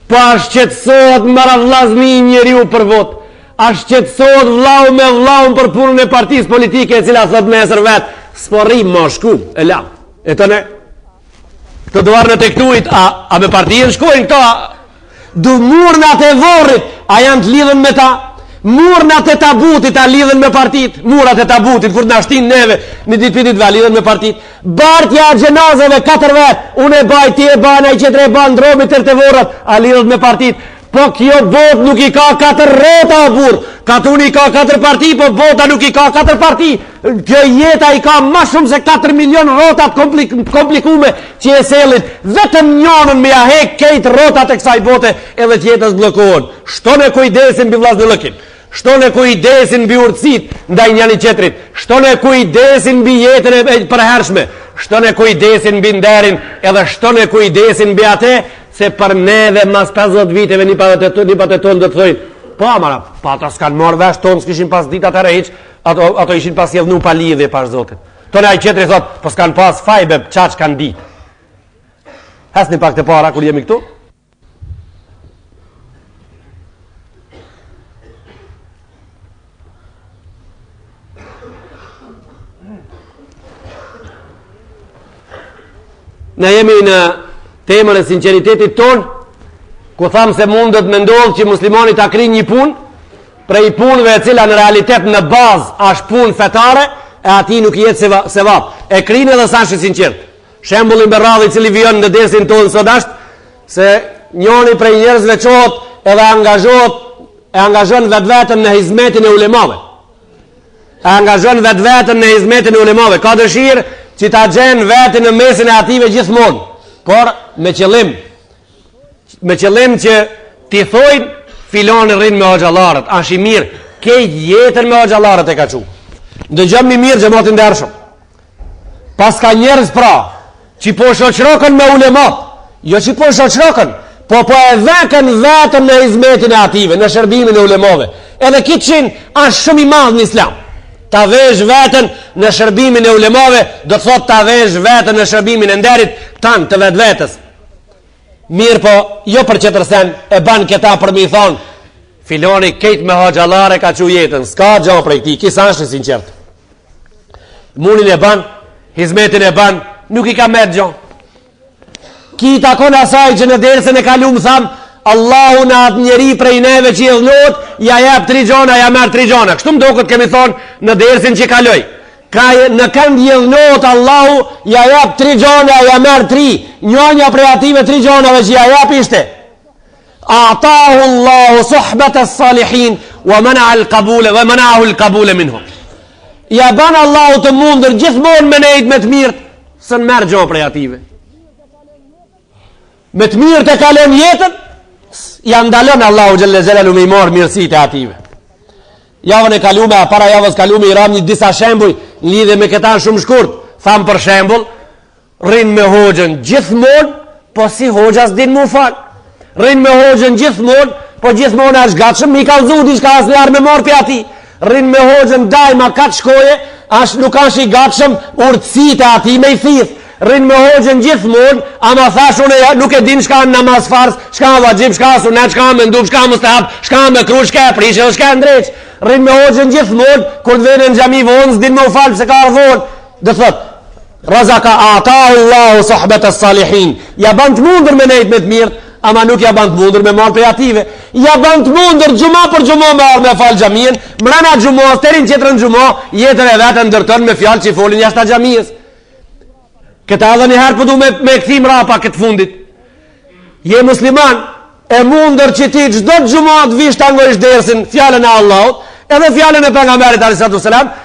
Po ashtë qëtësot mara vlazni njeri u për vot, ashtë qëtësot vlau me vlau për punën e partisë politike, e cila sot me esër vet, s'porim ma shku, e la, e të ne. Të duar në të këtuit, a me partijën shkojnë këta, du murnat e vorrit, a janë të lidhen me ta, murnat e tabutit, a lidhen me partit, murat e tabutit, kur në ashtin neve, një ditë pitit ve, lidhen me partit, bartja e gjenazeve, 4 vet, unë e baj, ti e baj, në i qetre e baj, ndromi tërë të vorrat, a lidhen me partit, po kjo bot nuk i ka 4 rota o burë, Katuni ka 4 parti, po bota nuk i ka 4 parti. Kjo jeta i ka ma shumë se 4 milion rotat komplikume që e selit. Vetëm njonën me ahek kejt rotat e kësaj bote edhe të jetës blokohen. Shtone kujdesin bi vllazë në lëkin. Shtone kujdesin mbi urtësit ndaj njëri tjetrit. Shtone kujdesin mbi jetën e përhershme. Shtone kujdesin mbi nderin, edhe shtone kujdesin mbi atë se për neve mas 50 viteve nipat e tonë do të thojnë, po amara, pa ata s'kan marrë vesh tonë, s'kishin pas ditat e hiç, ato ishin pas jedhnu pa lidhje pas Zotit. Tonë ai tjetri thot, po s'kan pas fajbe, çaç kanë ditë. Hasni pak të para kur jemi këtu. Ne jemi në temën e sinceritetit ton, ku thamë se mundet me ndodhë që muslimani ta krijë një punë, prej punëve e cila në realitet në bazë është punë fetare, e ati nuk jetë sevap. E krinë edhe sa është sinqert. Shembullin me radhë i cili vjen në dersin tonë sot është se njëri prej njerëzve çohet edhe angazhon vetveten në hizmetin e ulemave. Angazhon vetveten në hizmetin e ulemave. Ka dëshirë që ta gjenë vetë në mesin e ative gjithmonë, por me qëllim që ti thojnë filoni rrinë me hoxhallarët, ash i mirë, kejt jetën me hoxhallarët e ka qu. Ndëgjëm mi mirë xhamatin ndershëm. Pas ka njerëz pra, që po shoqërokën me ulemat, jo që po shoqërokën, po e vekën vetën në hizmetin e ative, në shërbimin e ulemave. Edhe kitëshin është shumë i madhë në islam. Ta vesh vetën në shërbimin e ulemave, do të thot ta vesh vetën në shërbimin e nderit tanë të vetë vetës. Mirë po, jo për që tërsen, e banë këta për mi thonë, filoni kejt me hoxhalare ka që jetën, s'ka gjo për e këti, kisa është sinqert. Munin e banë, hizmetin e banë, nuk i ka met gjo. Ki takon asaj që në dersën e kalumë thamë, Allahu në atë njeri prej neve që i dhënot, ja jep 3 gjona, ja merë 3 gjona. Kështu më do këtë kemi thonë në dersin që kaloj. Në kënd i dhënot Allahu, ja jep 3 gjona, ja merë 3. Njënja prej ative 3 gjonave që ja jep ishte. Atahu Allahu suhbet e salihin, wa manahu l'kabule minhum. Ja banë Allahu të mundër gjithmonë me nejt me të mirët, së në merë gjona prej ative. Me të mirët e kalon jetën, ja ndalon Allahu xhelle xhelalu me i marë mirësit e ative. Javën e kalume, para javës kalume i ram një disa shembuj në lidhje me këta shumë shkurt. Tham për shembull, rrin me hoxhën gjithmonë, po si hoxha s'din mu fal. Rrin me hoxhën gjithmonë, po gjithmonë është gatshëm mi kallzu diçka asnjëherë me marr pe ati. Rrin me hoxhën dajma kat shkoje, nuk është i gatshëm urtësitë e ati me i thith. Rrin me hoxhën gjithmonë, ama thash unë nuk e din çka namaz farz, çka vajib, çka sunet, çka mendub, çka mustahab, çka me kruç, çka prishë, çka ndreç. Rrin me hoxhën gjithmonë, kur të vjen në xhami vonë, din me u fal se ka ardhur. Do thot, razaka ata Allahu suhbet as-salihin. Ja ban të mundur me nejt me të mirë, ama nuk ja ban të mundur me marr kreative. Ja ban të mundur xhumo për xhumo me fal xhamin, mbrana xhumos, terin tjetrën xhumo, jetën e vetën ndërton me fjalë që folin jashtë xhamis. Këta edhe një herë përdu me këthim rapa këtë fundit. Je musliman, e mundër që ti gjdo të gjumat visht të angojsh dersin fjallën e Allahut, edhe fjallën e pejgamberit a.s.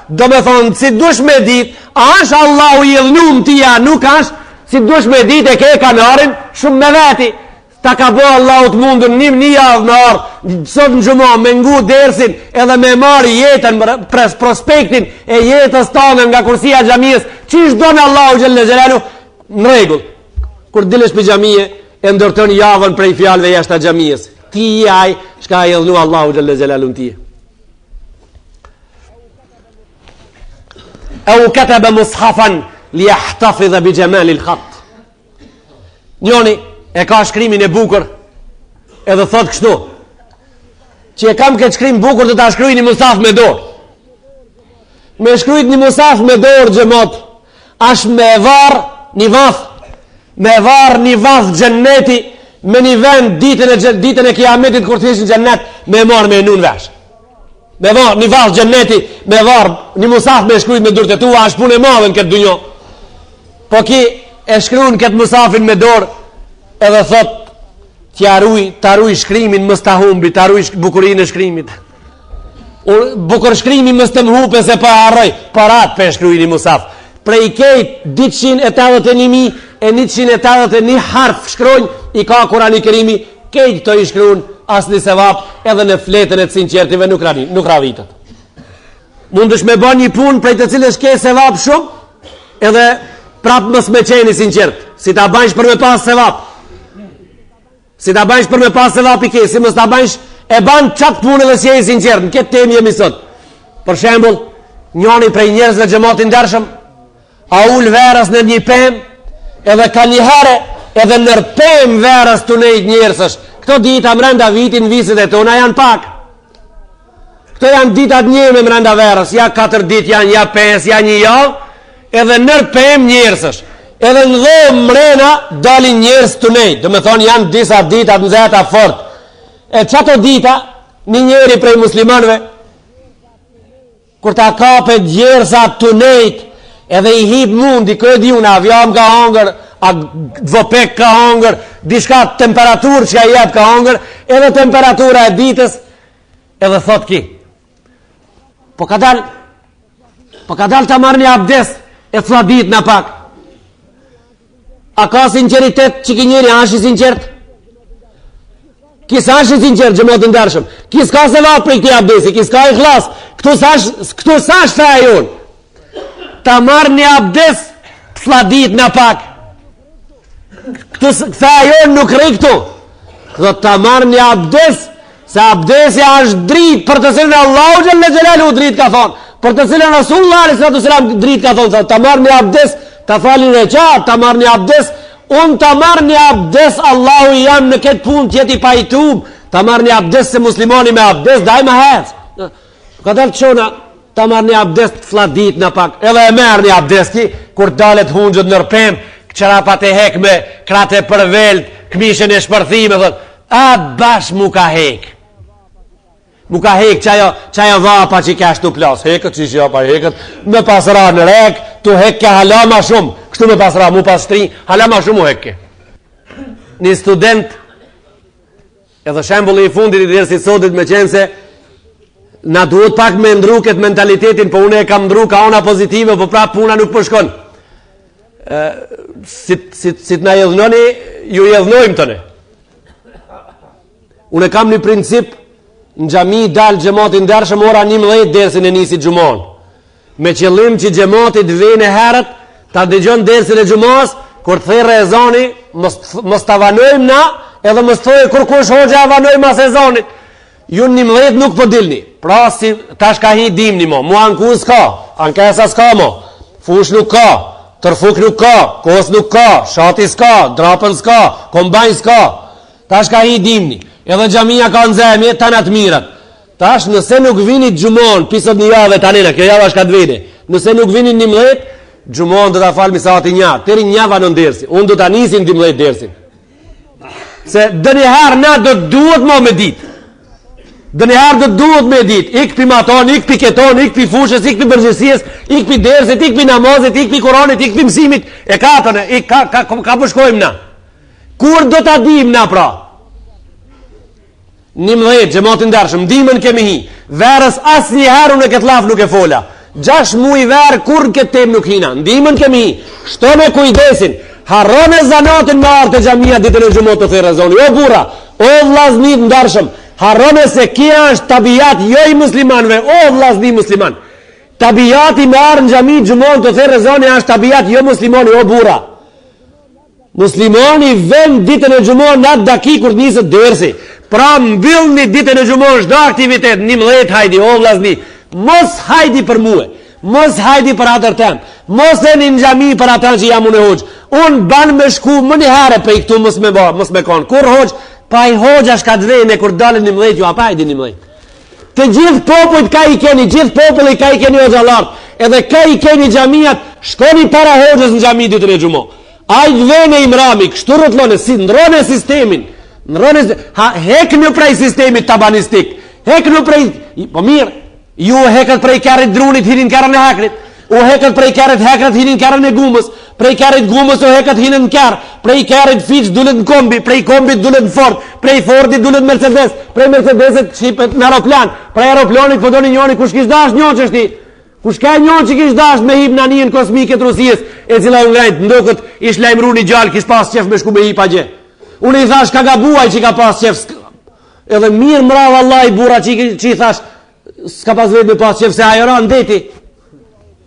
Do me thonë, si dush me dit, a është Allahu i dhënum tia, nuk është, si dush me dit e ke kanarin, shumë me veti. Ta ka bo Allahut mundër një javë me ardhë, sot në gjuma, me ngu dersin, edhe me marë jetën, prospektin e jetës tonë nga kursia xhamisë, qish do në Allahu xhelle xhelalu, në regull. Kur dilesh për xhamie, e ndërton javën prej fjalëve jashtë xhamisë. Ti i aj, shka e dhënu Allahu xhelle xhelalu në tije. E u kataba mushafan li jahtafidha bi xhamali l-khat. Njoni e ka shkrimin e bukur, edhe thot kështu, që e kam këtë shkrim bukur të ta shkryj një musaf me dorë. Me shkryjt një musaf me dorë gjemot, është me varë një vath, me varë një vath gjenneti, me një vend ditën e kiametit kur të ishin gjennet, me marë me nun vesh. Me varë një vath gjenneti, me varë një musaf me shkryjt me durët e tua, është punë e madhe në këtë dunjo. Po ki e shkryjnë këtë musafin me dorë, edhe thot, ta ruj shkrimin mës ta humbi, ta ruj bukurin e shkrimit. Bukur shkrimi mës të mhupe se pa harroj, parat për shkryjni musaf. Prej kejt 281.181 harf shkrojnë, i ka Kurani Kerimi, kejt të i shkrujnë asni sevap, edhe në fletën e të sinqertive nuk ravitet. Mundesh me bën një punë prej të cilës ke sevap shumë, edhe prapë mos me qeni sinqert. Si ta bëjsh për me pas sevap. Si ta bëjsh për me pas sevap i ke, si mos ta bëjsh e ban çat punë dhe si je i sinqert. Në këtë temë jemi sot. Për shembull, njëri prej njerëzve xhamatin ndershëm, a ul verës në një pemë, edhe ka një herë edhe nër pemë verës të nejt njerëzësh. Këto dita mrenda vitin visit e tona janë pak. Këto janë ditat njëme mrenda verës, ja 4 dit janë, ja 5, ja një javë, edhe nër pemë njerëzësh. Edhe në dhomë mrena dalin njerëz të nejt. Do me thonë janë disa ditat nxehta fort. E çato dita, një njeri prej muslimanëve, kur ta kapet gjersa të nejt, edhe i hip mundi, kërë di unë, avjam ka hangër, a dvopek ka hangër, dishka temperaturë që ka jep ka hangër, edhe temperatura e ditës, edhe thot ki. Po ka dal të marrë një abdes, e fladit në pak. A ka sinceritet që ki njeri, ashi sinqert? Kis ashi sinqert, gjëmotin ndershëm. Kis ka se vatë për i këti abdesi, kis ka i khlas. Këtu sash të ajon. Ta marrë një abdes, fladit në pak. Këtu të ajon nuk rri këtu. Këtu ta marrë një abdes, se abdesi është drit, për të cilën Allahu xhelle xhelalu drit ka thonë. Për të cilën Rasulullah sallallahu alaihi wasallam drit ka thonë. Ta marrë një abdes, ta falin rekat, ta marrë një abdes. Unë ta marrë një abdes, Allahu jam në këtë punë tjeti pajtum. Ta marrë një abdes se muslimoni me abdes, daj me hec. Ka dalë qona, ta marrë një abdes të fladit në pak. Edhe e merë një abdes ki, kur dalet hungjët nërpem, qërapat e hek me krate për veld, këmishën e shpërthime, thot, a bash mu ka hek. Mu ka hek qajo vapa që ka shtu plas. Hekët që shja pa hekët, me pasra në rek, tu hek ke hala ma shumë. Kështu me pasra, mu pas tri, hala ma shumë u hekke. Një student, edhe shembulli i fundit i dersit sotit me qenë se na duhet pak me ndru këtë mentalitetin, po une e kam ndru ka ona pozitive, po prap puna nuk përshkon. Si të na jedhnoni, ju jedhnojmë tëne. Une kam një princip, në gjami dalë gjematin dërshëm ora 11 dersin e nisit gjumon. Me qëllim që gjematit vene herët, ta dëgjon dersin e gjumas, kur të thejë rezoni, mos të avanojmë na, edhe mos të thojë kur kush hoxha avanojmë mas e zonit. Ju 11 nuk po dilni. Pra si tash ka hi dimni mo, mua në ku s'ka, ankesa s'ka mo, fush nuk ka, tërfuk nuk ka, kos nuk ka, shati s'ka, drapën s'ka, kombajn s'ka. Tash ka hi dimni. Edhe xhamia ka në zemje, të natë mirat. Tash nëse nuk vinit gjumon, pisot një jave tanina, kjo java është ka të vide. Nëse nuk vinit 11, gjumon do të falë misati një, tëri një vanon dersi. Unë do të anisin 12 dersin. Se dë njëherë na do të duhet mo me dit. Dë njëherë do të duhet me dit. Ik pi maton, ik pi keton, ik pi fushës, ik pi bërgjësies, ik pi dersit, ik pi namazit, ik pi kuranit, ik pi mësimit. E katën, ka përshkojmë na. Kur do të adim na pra? 11 gjematin dërshëm, dimën kemi hi. Verës asë një herë unë e këtë laf nuk e fola. 6 muaj verë kur në këtë tem nuk hina. Dimën kemi hi. Shto me kujdesin. Harron e zanatin me artë e gjamia ditën e gjumot të thirë zoni. O bura, o vlaznit ndërshëm. Harron e se kia është tabijat jo i muslimanve. O vlazni musliman. Tabijati me artë në gjami gjumot të thirë zoni është tabijat jo muslimani. O bura. Muslimani vend ditën e gjumot në atë daki kur njësët dërsi. Pra mbyll një ditën e gjumon shdo aktivitet, 11 hajdi, o vlazni, mos hajdi për muë, mos hajdi për atër tem, mos e një gjami për atër që jam unë e hoqë. Unë ban me shku më një herë për i këtu mos me konë. Kur hoqë, pa i hoqë ashtë ka të vene, kur dalën 11, ju apa hajdi 11. Të gjithë popullit ka i keni, gjithë popullit ka i keni o gjallartë, edhe ka i keni gjamiat, shkoni para hoqës në gjami ditën e gjumon. Ajtë vene imrami, kështu rëtlone, si ndrone sistemin, hek në prej sistemit tabanistik, hek në prej, po mirë, ju hekët prej kërët drunit hinin kërën e hekrit, u hekët prej kërët hekrit hinin kërën e gumës, prej kërët gumës u hekët hinin kërë, prej kërët fiq dullet në kombi, prej kombit dullet në Ford, prej Fordit dullet në Mercedes, prej Mercedeset qipet në aeroplan, prej aeroplanit përdoni njoni kush kish dash njën që shti, kush ka njën që kish dash me hip në anijën kosmike të Rusijës, e cila ungrejt, ndokët ish lajmru një gjallë, kish pas qef me shku me hip a gje. Unë i thash ka gabuaj që ka pas qef, Edhe mirë mrava Allah i bura që i thash s'ka pas vetë me pas qef se ajo ranë deti.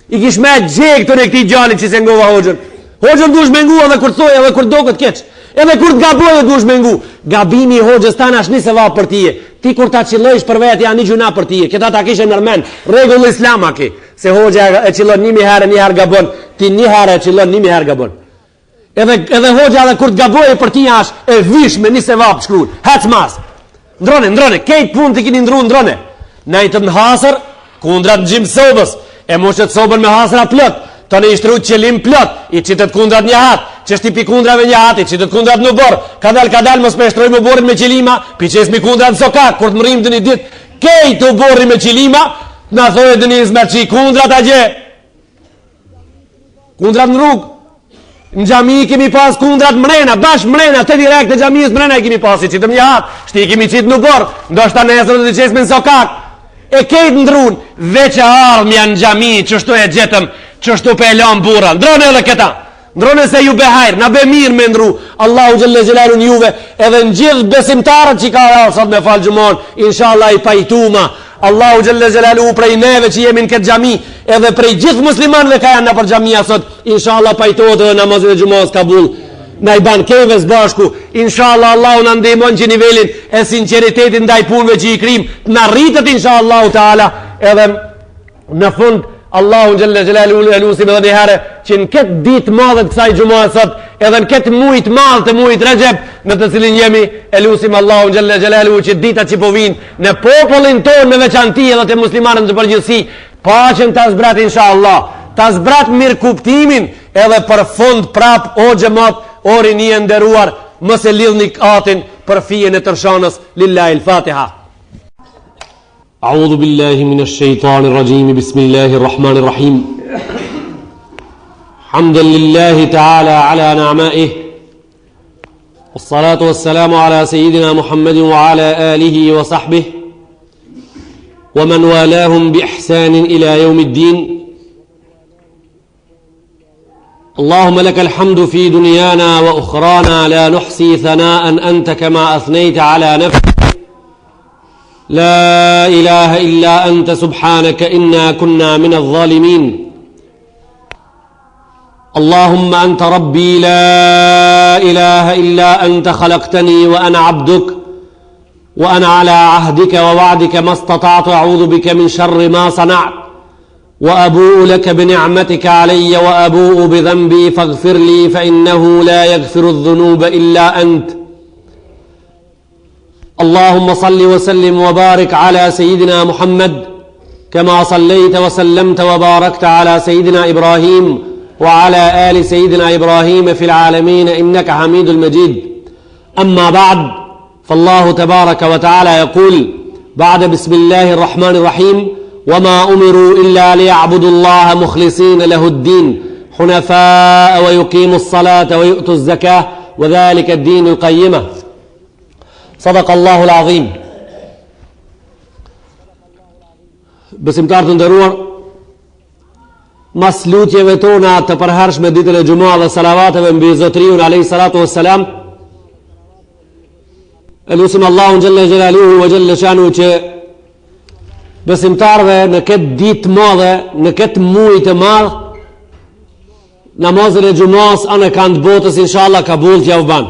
I kish me gjek të në këti gjallit që se ngova hoxhën. Hoxhën dush me ngu edhe kur të thoj edhe kur do këtë keq. Edhe kur të gaboj edhe dush me ngu. Gabimi i hoxhës tanë është një sevap për tije. Ti kur ta qillojsh për vetë janë një gjuna për tije. Këta ta kishe nërmen. Regull islama ki. Se hoxha e qillon 1000 herë, 1 herë gabon. Ti 1 herë e qillon 1000 herë gabon. Edhe hoxha edhe kur të gaboj për tije është e vish me një sevap shkruan. Hec mas. Ndrone, kejt pun të kini ndru ndrone. Najtë në hasër, kundrat në gjimë sobës, e moshet sobën me hasëra plot, të në ishtru qëlim plot, i qitët kundrat një hatë, që shtipi kundrave një hatë, i qitët kundrat në borë, kadal, mos me shtroj më borin me qilima, pi qes mi kundrat në sokak, kur të mërim dë një dit, kejt u borin me qilima, në thojë dë një izmerqi, kundrat a gje, kundrat në rrugë, në gjami kemi pas kundrat mrena, bash mrena, të direkt në gjamiës mrena i kemi pas, i qitëm një hatë, shti i kemi qitë në borë, ndoshta nesër dhe qes me në sokak, e kejtë ndrun, veç e ardhmja në gjami, qështu e gjetëm, qështu pe elan bura, ndrone edhe këta, ndrone se ju behajrë, na be mirë me ndru, Allahu gjëlle gjelalu në juve, edhe në gjithë besimtarët që ka rarë, sot me falë gjumon, inshallah i pajtuma, Allahu gjëlle gjelalu prej neve që jemi në këtë gjami, edhe prej gjithë muslimanve ka janë në për gjamia sot, inshallah pajtojët edhe namazin e gjumos kabul, na i ban keve bashku, inshallah Allahu na ndihmon që nivelin e sinqeritetit ndaj punëve që i krim të na rritet inshallah taala, edhe në fund Allahu xhalla xhelalu elusim edhe një herë që në këtë ditë madhe të kësaj xumohe sot, edhe në këtë muaj të madh të muajit Rajab në të cilin jemi, elusim Allahu xhalla xhelalu që ditat që po vijnë në popullin tonë në veçanti edhe te muslimanët në përgjithësi, paqen ta zbrat inshallah, ta zbrat mirë kuptimin edhe për fund prap o xhamat o rini e nderuar, mos e lidhni atin për fijen e tërshanës. Lillahi al-Fatiha. A'udhu billahi minash shaitanir rajim. Bismillahir rahmanir rahim. Hamdan lillahi ta'ala ala ni'amaihi. Wassalatu wassalamu ala sayyidina Muhammadin wa ala alihi wa sahbihi wa man walahum bi ihsanin ila yawmiddin. اللهم لك الحمد في دنيانا وأخرانا لا نحصي ثناء أنت كما أثنيت على نفسك لا إله إلا أنت سبحانك إنا كنا من الظالمين اللهم أنت ربي لا إله إلا أنت خلقتني وأنا عبدك وأنا على عهدك ووعدك ما استطعت أعوذ بك من شر ما صنعت وأبوء لك بنعمتك علي وأبوء بذنبي فاغفر لي فإنه لا يغفر الذنوب إلا أنت اللهم صل وسلم وبارك على سيدنا محمد كما صليت وسلمت وباركت على سيدنا إبراهيم وعلى آل سيدنا إبراهيم في العالمين إنك حميد المجيد أما بعد فالله تبارك وتعالى يقول بعد بسم الله الرحمن الرحيم وما أمروا إلا ليعبدوا الله مخلصين له الدين حنفاء ويقيموا الصلاة ويؤتوا الزكاة وذلك الدين القيمة صدق الله العظيم. Besimtarë të nderuar, mas lutjeve tona të përhershme ditën e Xumah dhe salavateve mbi Zotriun alayhi salatu wassalam, elusim Allahun xhalla xhelaluhu wa xhalla shanu që besimtarëve në këtë ditë madhe, në këtë muaj të madh, namazin e Xumahs anë kanë botës inshallah kabul t'ja u ban.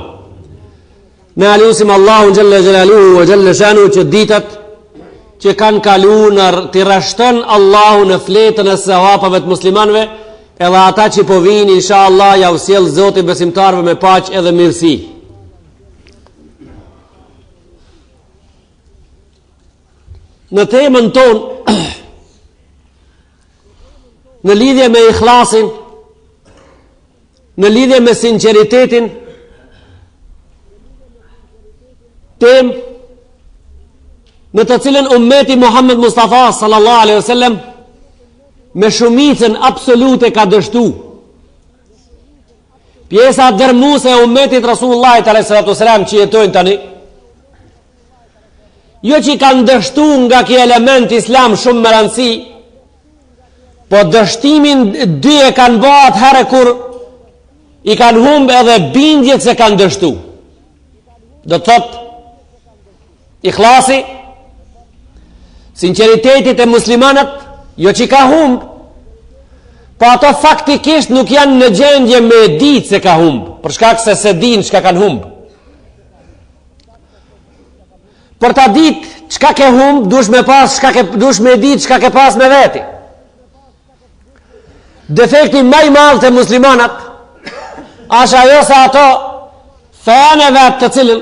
Ne alusim Allahun xhalla xhelaluhu wa xhalla shanu që ditët që kanë kaluar t'i rashton Allahu në fletën e sevapave të muslimanëve, edhe ata që po vinë inshallah ja u sjell Zoti besimtarëve me paqë edhe mirësi. Në temën tonë, në lidhje me ikhlasin, në lidhje me sinqeritetin, temë në të cilën ummeti Muhammed Mustafa sallallahu alaihi wasallam me shumicën absolute ka dështu. Pjesa dërmuese e ummetit Rasulullahit alaihi salatu wasallam që jetojnë tani, jo që kanë dështu nga ki element islam shumë më rëndësi, po dështimin dy e kanë bëhat herë kur i kanë humbë edhe bindjet se kanë dështu. Do të thotë, Ikhlasi, sinceritetit e muslimanët, jo që ka humb, po ato faktikisht nuk janë në gjendje me ditë se ka humb, për shkak se din çka kanë humb. Për ta ditë çka ke humb, dush me ditë çka ke pas me veti. Defekti më i madh të muslimanat është ajo se ato fejane vetë të cilën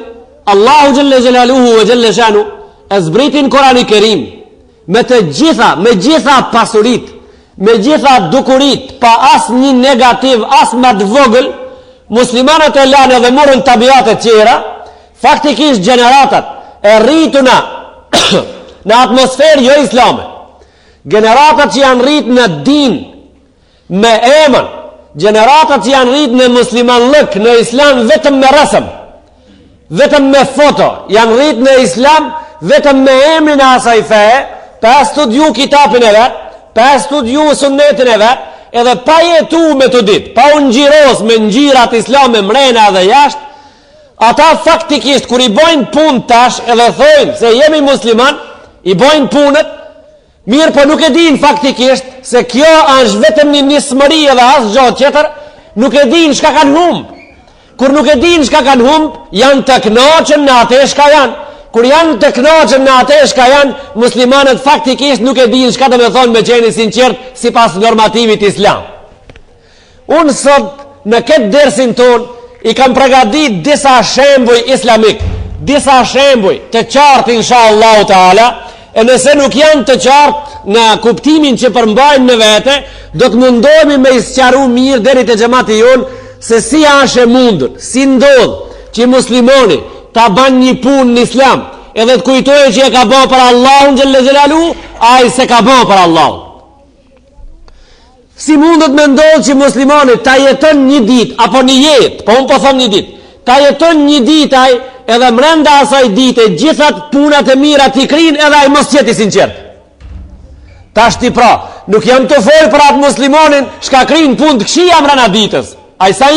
Allahu Gjelle Gjelaluhu ve Gjelle Shanu e zbritin Kurani Kerim me gjitha pasurit, me gjitha dukurit, pa as një negativ, as më të vogël, muslimanët e lanë dhe murën tabiatet tjera, faktikisht generatat e rrituna në atmosferë jo islame, generatat që janë rritë në din, me emën, generatat që janë rritë në musliman lëk, në islam vetëm me rësëm, vetëm me foto, janë rritë në islam vetëm me emrin e asaj feje, pa studiu kitabin e vetë, pa studiu sunnetin e vetë, edhe pa jetu me të ditë, pa unë gjiros me ngjirat islame mrena dhe jashtë, ata faktikisht kur i bojnë punë tash edhe thojnë se jemi musliman, i bojnë punët, mirë po nuk e din faktikisht se kjo është vetëm një nismëri edhe asë gjotë tjetër, nuk e din shka kanë humb. Kur nuk e din shka kanë humb, janë të knoqën në atë shka janë. Kur janë të knoqën në atë shka janë, muslimanët faktikisht nuk e din shka të me thonë me qeni sinqert si pas normativit islam. Unë sot në këtë dersin ton i kam pregadit disa shembuj islamik, disa shembuj të qartë insha Allahu Teala, e nëse nuk janë të qartë në kuptimin që përmbajnë në vete, do të mundohemi me isqaru mirë deri te xhamati jon se si është e mundur, si ndodh që muslimoni ta ban një punë në islam, edhe të kujtojë që e ka bërë për Allahun xhelle xhelalu, ai se ka bërë për Allahun. Si mundet me ndodhë që muslimoni ta jeton një ditë, apo një jetë, po unë po thom një ditë, ta jeton një ditë ai, edhe mrenda asaj dite, gjithat punat e mira t'i krinë, edhe ai mos qeti sinqert. Ta shti pra, nuk jam të folë për atë muslimonin, shka krinë punë të këshia mrena ditës. Ai sa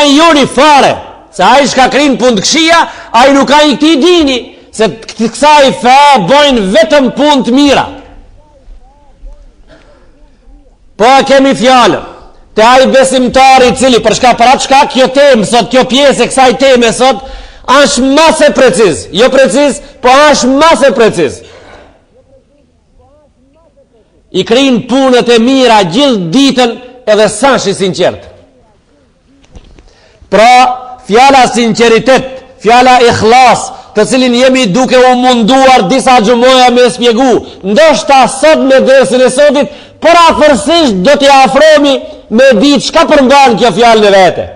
i joni fare, se ai shka krinë punë të këshia, ai nuk ka i këti dini, se të kësaj fe bojnë vetëm punë të mira. Po e kemi fjallën, te ai besimtari cili, për atë shka kjo temë, sot kjo pjesë e kësaj teme, sot, është mase preciz, jo preciz, po është mase preciz. I krinë punët e mira gjithë ditën edhe sa shi sinqert. Pra, fjala sinceritet, fjala ikhlas, të cilin jemi duke u munduar disa gjumoja me spjegu, ndoshta sot me dersin e sotit, por afërsisht do t'i afromi me ditë shka përmban kjo fjallë në vete.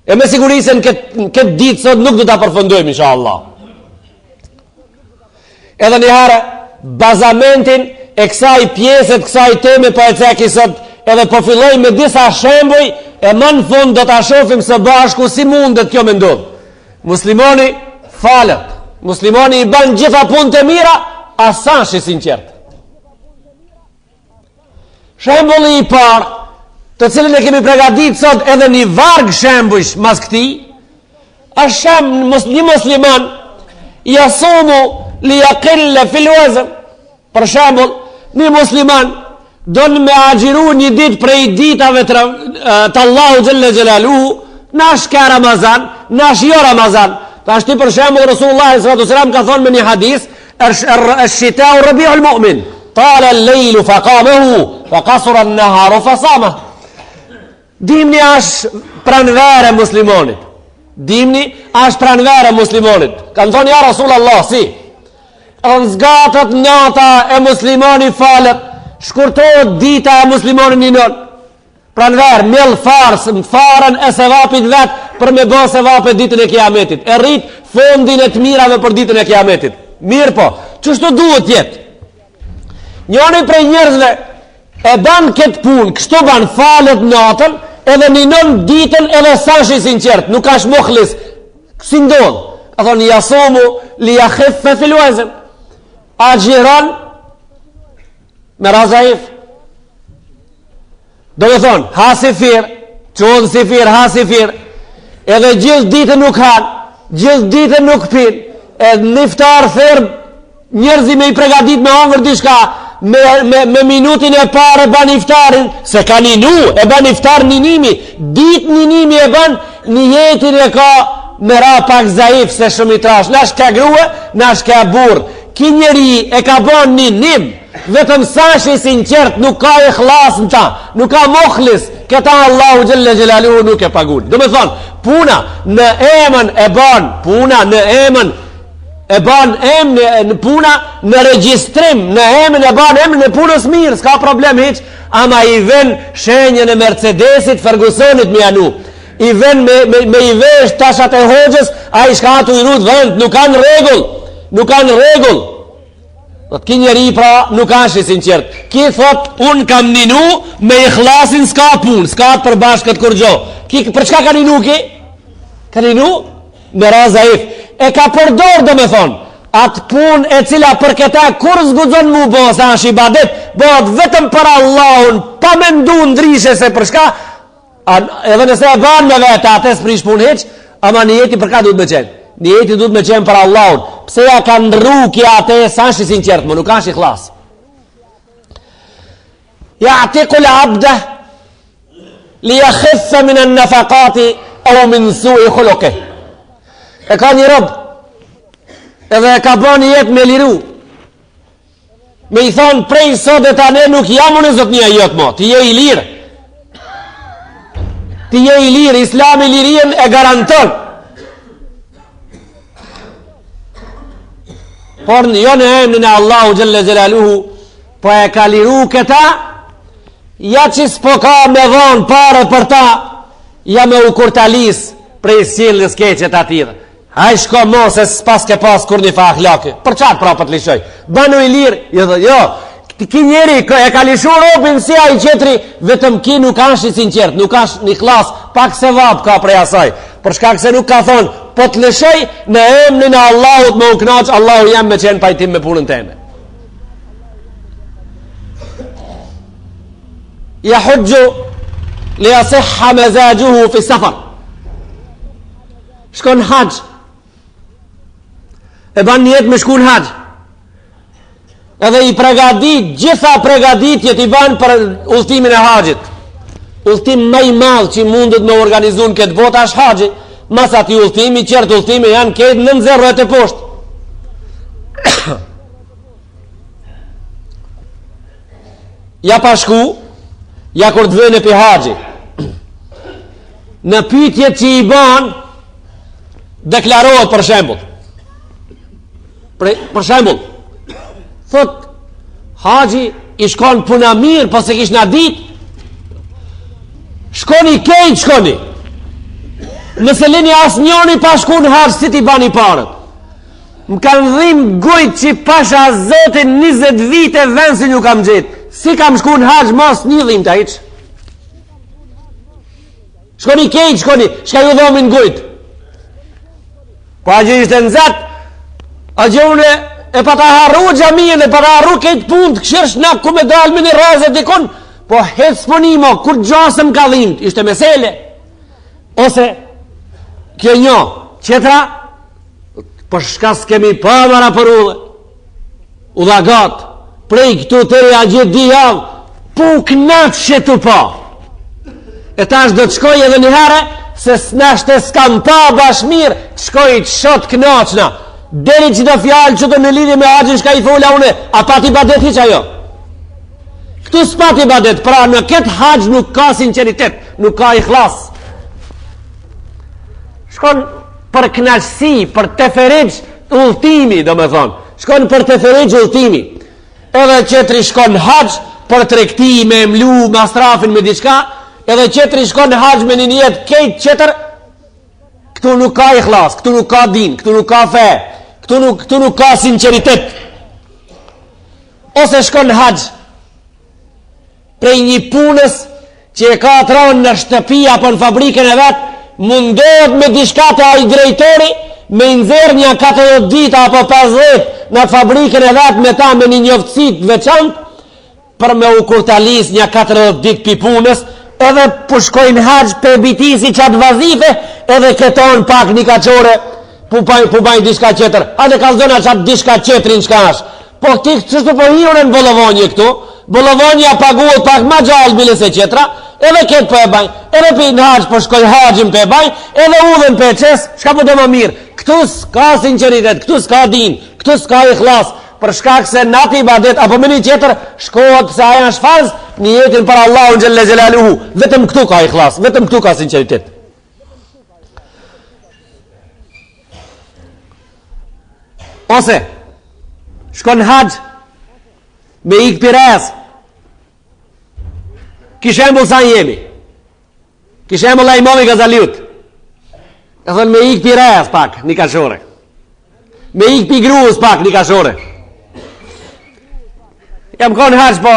E me sigurisën këtë ditë sot nuk do t'a përfundojmë, inshallah. Edhe njëherë, bazamentin e kësaj pjeset, kësaj teme po e ceki sot, edhe po filloj me disa shembuj, e më në fund do t'a shofim së bashku si mundet kjo me ndodhë. Muslimoni falet, muslimoni i ban gjitha punë të mira, asan shi sinqert. Shembulli i parë, të cilin e kemi pregadit sot edhe një varg shembujsh mas këti, është një musliman i asumu li jakille fil wazn. Për shembull, një musliman don me agjiru një ditë prej ditave të Allahu xhelle xhelaluhu, nash ka Ramazan, nash jo Ramazan. Tash ti për shembull Rasulullah sallallahu alaihi wasallam ka thonë me një hadith, "Ash-shita'u rabi'ul mu'min, tala al-laylu faqamahu, fa qasara an-naharu fa sama." Dimni është pranvere muslimonit. Dimni është pranvere muslimonit. Kanë thonë ja Rasulullah, si? Në zgatët nata e muslimoni falet, shkurtohet dita e muslimoni një nën. Pranver, mjell farën e sevapit vetë për me bë sevapet ditën e kiametit. E rrit fondin e të mirave për ditën e kiametit. Mirë po, qështu duhet jetë? Njëri prej njerëzve e ban këtë punë, kështu ban falet natën, edhe një nën ditën edhe sashi sinqert, nuk ka shmokhlis. Si ndodhë? Ka thonë, jasomu li jakhiffe fil wazn. Agjiran me razaif. Do me thonë, ha si fir, qonë si fir, ha si fir, edhe gjithë ditë nuk hanë, gjithë ditën nuk pin, e në iftar therb, njerëzi me i pregadit me hongër diçka, me minutin e parë e ban iftarin, se ka ninu, e ban iftar ninimi, dit ninimi e ban, një jetin e ka me ra pak zaif se shumë i trash, nash ka grue, nash ka burr, ki njeri e ka ban ninim, vetëm sa shi sinqert, nuk ka e khlas në ta, nuk ka mokhlis, këta Allahu Gjelle Gjelaluhu nuk e pagun. Do me thonë, puna në emën e ban, puna në emën e ban në puna në regjistrim, në emën e ban emën e punës mirë, s'ka problem hiq, ama i ven shenjën e Mercedesit, Fergusonit me anu, i ven me i vesh tashat e hoxhës, a i shka atu i rut vend, nuk kanë regull, nuk kanë regull. Ki njeri pra nuk ashtë i sinqert. Ki thot, unë kam ninu me i khlasin s'ka pun, s'ka të përbashkët kur gjo. Për çka ka ninu ki? Ka ninu me razaif. E ka përdor do me thonë, atë pun e cila për këta kur zgudzon mu bo, sa është i badet, bëhet vetëm për Allahun, pa me ndu ndrishe se për shka, edhe nëse e ban me vete, ates prish pun heq, ama një jeti për ka duhet me qenë. Një jeti duhet me qenë për Allahun. Pse ja ka ndru kja ate, sa është i sinqert, më nuk është i khlas. Ja atiku l'abda, li ja khiffe min e nefakati, o min su i khuluke. E ka një rob, edhe e ka bo një jetë me liru. Me i thonë, prej sot e tane nuk jam unë e zot një jetë mo, ti je i lirë. Ti je i lirë, Islami lirien e garanton. Por jo në emnin e Allahu Gjelle Gjelaluhu, po e ka liru këta, ja që s'po ka me dhonë pare për ta, ja me u kurtalis prej sjelljes keqet atyre. Haj shko mo se s'pas ke pas kur një fa akhlake. Për qatë pra për të lishoj? Banu i lirë, jo, ki njeri e ka lishu robin si a i qetri, vetëm ki nuk ashtë i sinqert, nuk ashtë një klas, pak se vab ka prej asaj. Për shkak se nuk ka thonë, po të lëshoj në emnin e Allahut më u knaq, Allahu jam me qenë pajtim me punën teme. Ja hujju li asihha mezagjuhu fi safar. Shkon haq, e ban njetë me shkun haq, edhe i pregadit, gjitha pregaditjet i ban për udhtimin e haqit. Udhtim më i madh që mundet me organizun këtë botë është haxhi. Mas ati udhtimi, qertë udhtimi janë këtë 9 e poshtë. Ja pa shku, ja kur të vënë për haxhi. Në pyetjet që i ban, deklarohet për shembull. Për shembull, thot haxhi i shkon puna mirë, po se kishna ditë, shkoni kejnë shkoni. Nëse lini asë njoni pa shku në haxh, si ti bani parët. Më kanë dhim gujt që pasha zotin 20 vite vend si një kam gjitë. Si kam shku në haxh, mos një dhim të iqë. Shkoni kejnë shkoni, shka ju dhomin gujt. Po a gjë ishte në zatë, a gjë une e pa ta harru gjamien, e pa ta harru kejtë punë, të këshirë shnak ku me dalmin e razet dikon. Po hetë s'ponimo, kur gjasëm ka dhimt, ishte mesele. Ose, kjo njo, qetra, për shka s'kemi pavara për udhagat, prej këtu të reja gjithë di javë, pu knat që të pa. E tash do të shkoj edhe një herë, se s'nashte s'kam pa bashmir, të shkoj të shot knaqna, deri që të fjallë që të në lidhje me haxhin shka i fola une, a pati badet hiqa jo? Këtu s'pati badet, pra në këtë haxh nuk ka sinceritet, nuk ka ikhlas. Shkon për knaqësi, për teferix udhtimi, do me thonë. Shkon për teferix udhtimi. Edhe qetri shkon haxh për tregti, me mlu, mastrafin, me diçka, edhe qetri shkon haxh me një niyet kejt qetër. Këtu nuk ka ikhlas, këtu nuk ka din, këtu nuk ka fe, këtu nuk ka sinceritet. Ose shkon haxh prej një punës që e ka të ranë në shtëpi apo në fabrikën e vetë, mundohet me dishka të ai drejtori me nxerr një 40 dita apo 50 në fabrikën e vetë me ta me një njoftësi veçantë për me u kurtalis një 40 ditë pi punës, edhe pushkojnë haxh për bitisi qatë vazife, edhe këton pak një kaqore pu bajnë diçka tjetër. Hajde kallzona çat diçka tjetrin çka është. Po ti ç'është po hirën bollovonje këtu? Bollovonja paguhet pak më gjallë bile se tjetra, edhe këtë po e bajnë. Edhe pe në haxh po shkoj haxhin pe bajnë, edhe udhën pe çes, çka po do më mirë. Këtu s'ka sinqeritet, këtu s'ka din, këtu s'ka ikhlas. Për shkak se nati ibadet apo më një tjetër shkohet se aja është farz në jetën për Allahun xhelle xhelaluhu. Vetëm këtu ka ikhlas, vetëm këtu ka sinqeritet. Ose shkon haxh me ik pires. Kishembull sa jemi. Kishembull ai Imami Gazaliut. E thon me ik pires pak, një kashore. Me ik pi gruas pak, një kashore. Jam konë haxh po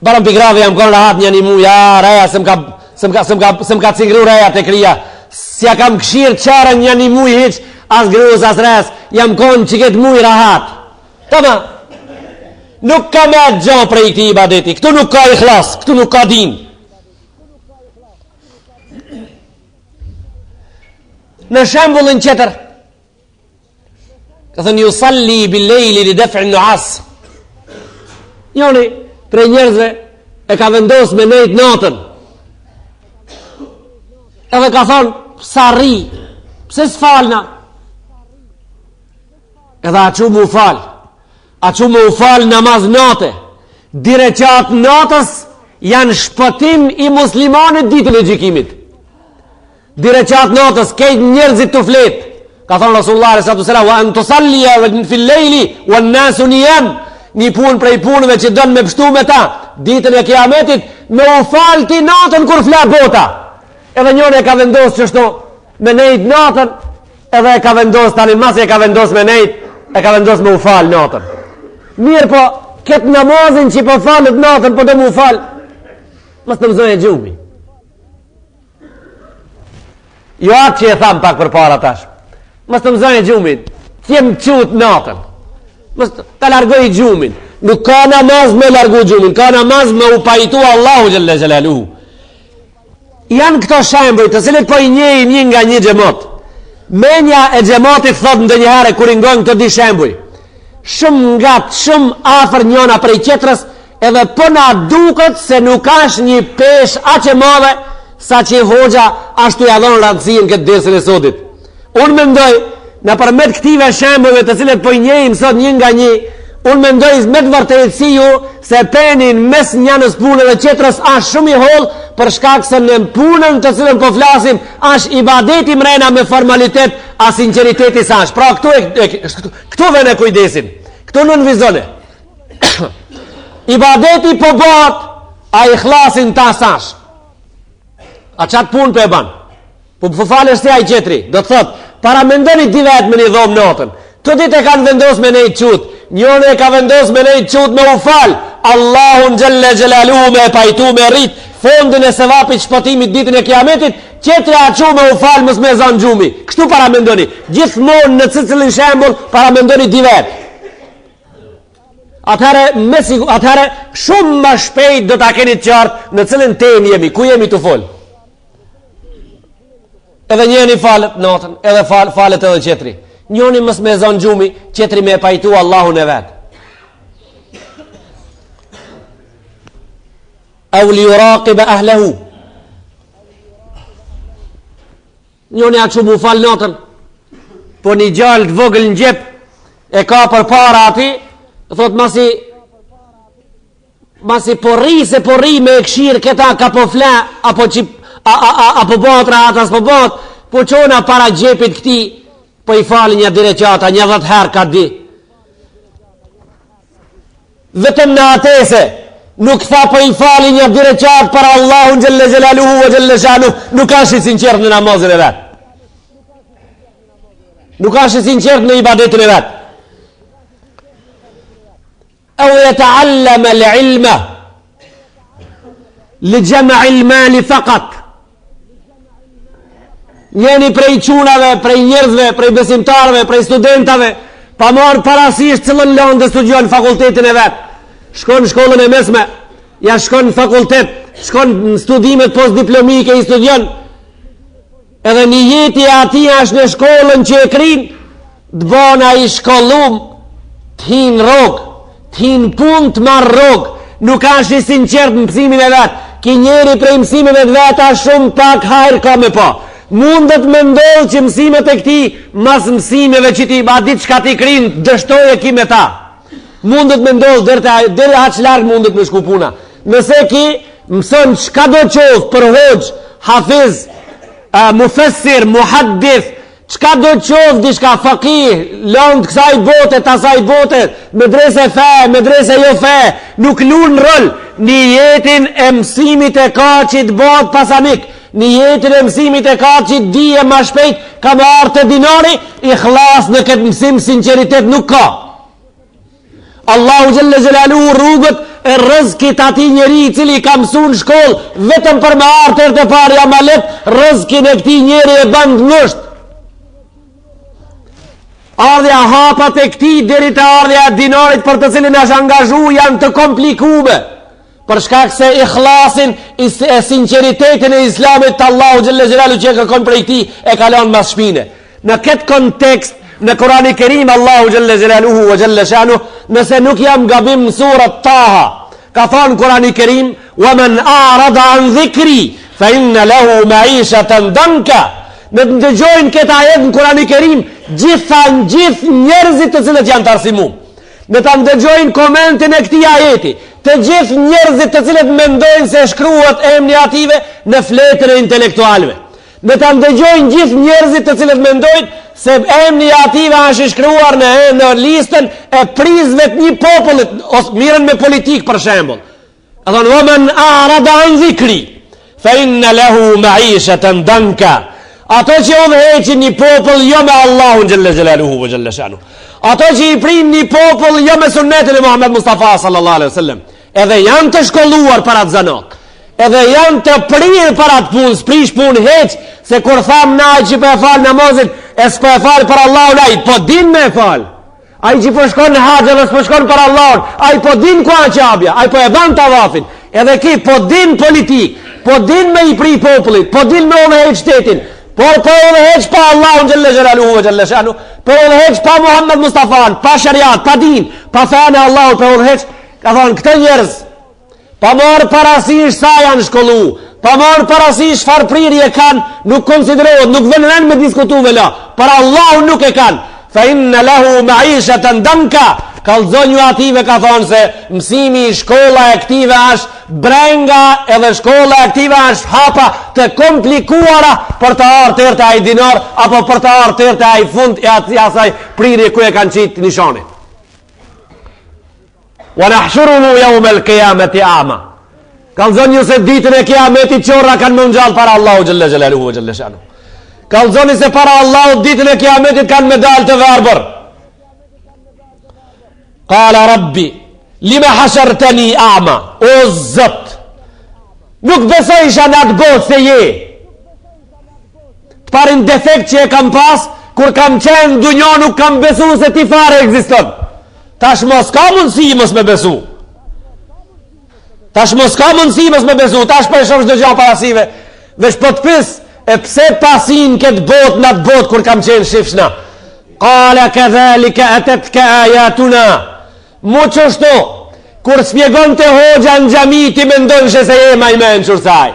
barëm pi grave jam konë rahat një mu, ja reja se m'ka cingru reja të kria. Si ja kam këshirë qarën një mu hiq, as gruas as res, jam konë që ketë mu i rahat. Tëma, nuk ka me atë gjo prej këti ibadeti, këtu nuk ka ikhlas, këtu nuk ka din. Në shembullin qëtër, ka thënë ju salli billejli li def'in nuas. Njoni, prej njerëzve e ka vendos me nejt natën. Edhe ka thonë, sa ri, pse s'falna? Edhe a që mu fal. A që mu fal namaz nate. Dire qatë natës janë shpëtim i muslimanit ditën e gjikimit. Dire qatë natës, kejt njerëzit të fletë. Ka thonë Rasulullah s.a.s. Wa në të sallia fil lejli, wa në nasu një një punë prej punëve që dënë me pështu me ta, ditën e kiametit, me u falë ti natën kur fla bota. Edhe njënë e ka vendosë qështu me nejt natën, edhe e ka vendosë, tani masi e ka vendosë me nejt, e ka vendosë me u falë natën. Mirë po, këtë namazin që po falët natën, po do mu falë, mës të mëzoj e gjumi. Jo atë që e thamë pak për para tash, mës të mëzoj e gjumi, t'jem qutë natën. Ta largoj gjumin. Nuk ka namaz me largu gjumin, ka namaz me u pajtu Allahu xhelle xhelaluhu. Janë këto shembuj të cilët po i njejmë një nga një xhamat. Menja e xhamatit thot ndonjëherë kur i ngon këto di shembuj. Shumë afër njëna prej tjetrës, edhe po na duket se nuk është një pesh aq e madhe sa që hoxha ashtu ja dhon rëndësinë këtë dersën e sotit. Unë mendoj në përmet këtive shembujve të cilët po i njejmë sot një nga një, unë mendoj me të vërtetësi ju se penin mes njënës punën dhe qetrës është shumë i hollë për shkak se në punën të cilën po flasim është ibadeti mrena me formalitet a sinceriteti sa është. Pra këtu vene kujdesin, këtu në vizone. Ibadeti po bat a ikhlasin ta sash. A qatë punë për e ban? Po për falës të aj qetri, do të thotë, para mendoni di vetë me një dhomë natën. Të ditë e kanë vendos me nejtë qutë. Njone e ka vendos me nejtë qutë me u falë. Allahun xhelle xhelaluhu me pajtu me rrit fondin e sevapit shpëtimit ditën e kiametit. Qetri a qu me u falë mës me zanë gjumi. Kështu para mendoni. Gjithmonë në cilin shembull para mendoni di vetë. Atëherë shumë më shpejt do ta keni të qartë në cilin temë jemi, ku jemi të folë. Edhe njëni falet natën, edhe falet edhe qetri. Njëni mës me zonë gjumi, qetri me pajtu Allahun e vetë. Au li uraqibe ahlehu. Njëni a që mu falë natën, po një gjallë të vogël në gjep, e ka për para ati, thot masi porri me e këshirë këta ka po fla, apo batra atas po bat, po qona para gjepit këti, po i falin një direqata, një 10 herë ka di. Vetëm në atese, nuk tha po i falin një direqat para Allahun xhelle xhelaluhu wa xhelle shanuhu, nuk është i sinqert në namazin e vetë. Nuk është i sinqert në ibadetin e vetë. Au yata'allama al-ilma li jam'i al-mali faqat. Njeni prej qunave, prej njerëzve, prej besimtarve, prej studentave, pa marë parasysh cilën lanë dhe studion fakultetin e vetë. Shkon në shkollën e mesme, ja shkon në fakultet, shkon në studimet postdiplomike i studion, edhe një jeti ati është në shkollën që e krin, të bona i shkollum, të hin rogë, të hin pun të marrë rogë, nuk është i sinqert në mësimin e vetë, ki njeri prej mësimeve të vetë a shumë pak hajrë ka me pa. Mundet me ndodhë që mësimet e këti, mas mësimeve që ti ba ditë shka ti krin, dështoj e ki me ta. Mundet me ndodhë, dhere haqë largë mundet me shku puna. Nëse ki mësën qka do qovë për hoqë, hafiz, mufessir, muhaddith, qka do qovë dishka fakih, lëndë kësaj bote, tasaj bote, medrese fe, medrese jo fe, nuk lunë rëll, një jetin e mësimit e ka që të bëtë pasanik, një jetin e mësimit e ka që të dije ma shpejt, ka më artë të dinari, i khlas në këtë mësim sinceritet nuk ka. Allahu Gjelle Gjelalu rrugët e rëzkit ati njeri cili ka mësu në shkollë, vetëm për me artër të parja ma letë, rëzkin e këti njeri e bandë nështë. Ardhja hapat e këti deri të ardhja dinarit për të cilin është angazhu janë të komplikume. Për shkak se ikhlasin e sinceritetin e islamit të Allahu Gjelle Gjelalu që e kërkon për e këti e kalon mas shpine. Në këtë kontekst, në Kurani Kerim, Allahu Gjelle Gjelaluhu vë Gjelle Shanu, nëse nuk jam gabim në surat Taha, ka thonë Kurani Kerim, وَمَنْ أَعْرَضَ عَنْ ذِكْرِي فَإِنَّ لَهُ مَعِيشَةً ضَنْكَ. Në të ndëgjojnë këtë ajet në Kurani Kerim, gjithë njerëzit të cilët janë të arsimum. Në të ndëgjojnë komentin e këtij ajeti, të gjithë njerëzit të cilët mendojnë se shkruhet emri ative në fletën e intelektualëve. Në të ndëgjojnë gjithë njerëzit të cilët mendojnë se emri ative është shkruar në listën e prizve të një popullit, ose mirën me politikë për shembull. A thonë, وَمَنْ أَعْرَضَ عَنْ ذِكْرِي فَإِنَّ لَهُ مَعِيشَةً ضَنْكَ. Ato që udhëheqin një popull jo me Allahun Gjelle Gjelaluhu vë Gjelle Shanu, ato që i prin një popull jo me sunnetin e Muhammed Mustafa sallallahu alaihi wasallam, edhe janë të shkolluar për atë zanok, edhe janë të prirë për atë punë, s'prish punë heq, se kur tham na që për e falë namazin, e s'po e falë për Allahun, a i po din me e falë, a i që po shkon në haqë dhe s'po shkon për Allahun, a i po din kua qabja, a i po e ban të avafin, edhe ki po din politik, po din me i pri popullit, po din me udhëheq shtetin, por po udhëheq pa Allahun Gjelle Gjelaluhu vë Gjelle Shanu, po udhëheq pa Muhammed Mustafa, pa shariat, pa din, pa fejane Allahut, po udhëheq, ka thonë këtë njerëz, pa marë parasysh sa janë shkollu, pa marë parasysh farprirje kanë, nuk konsiderohet, nuk vënën me diskutu vela, për Allahun nuk e kanë, fa inna lahu ma'ishatan danka. Kallëzonju ative ka thonë se mësimi shkolla e këtive është brenga edhe shkolla e këtive është hapa të komplikuara për të arë tërë të ajë dinar apo për të arë tërë të ajë fund e atësi asaj prirje ku e kanë qitë nishoni. Wa nahshuruhu yawma al-qiyamati a'ma. Kallëzonju se ditën e kiametit qorra kanë më ngjallë para Allahu Gjelle Gjelaluhu vë Gjelle Shanu. Kallëzoni se para Allahu ditën e kiametit kanë medalë të verbër. Kala Rabbi, lima hashartani a'ma, o Zot, nuk besoj isha në atë botë se je. Të parin defekt që e kam pas, kur kam qenë dunjo nuk kam besu se ti fare egziston. Tash mos ka mundësi mos me besu. Tash mos ka mundësi mos me besu, tash për e shumë shdo gjanë parasive. Vesh po të pis, e pse pasin këtë botë në atë botë kur kam qenë shifshna. Kala këdhalika atet ka ajatuna. Mu qështu, kur spjegon të hoxha në gjami, ti me ndonë shë se e ma i menë qërsaj.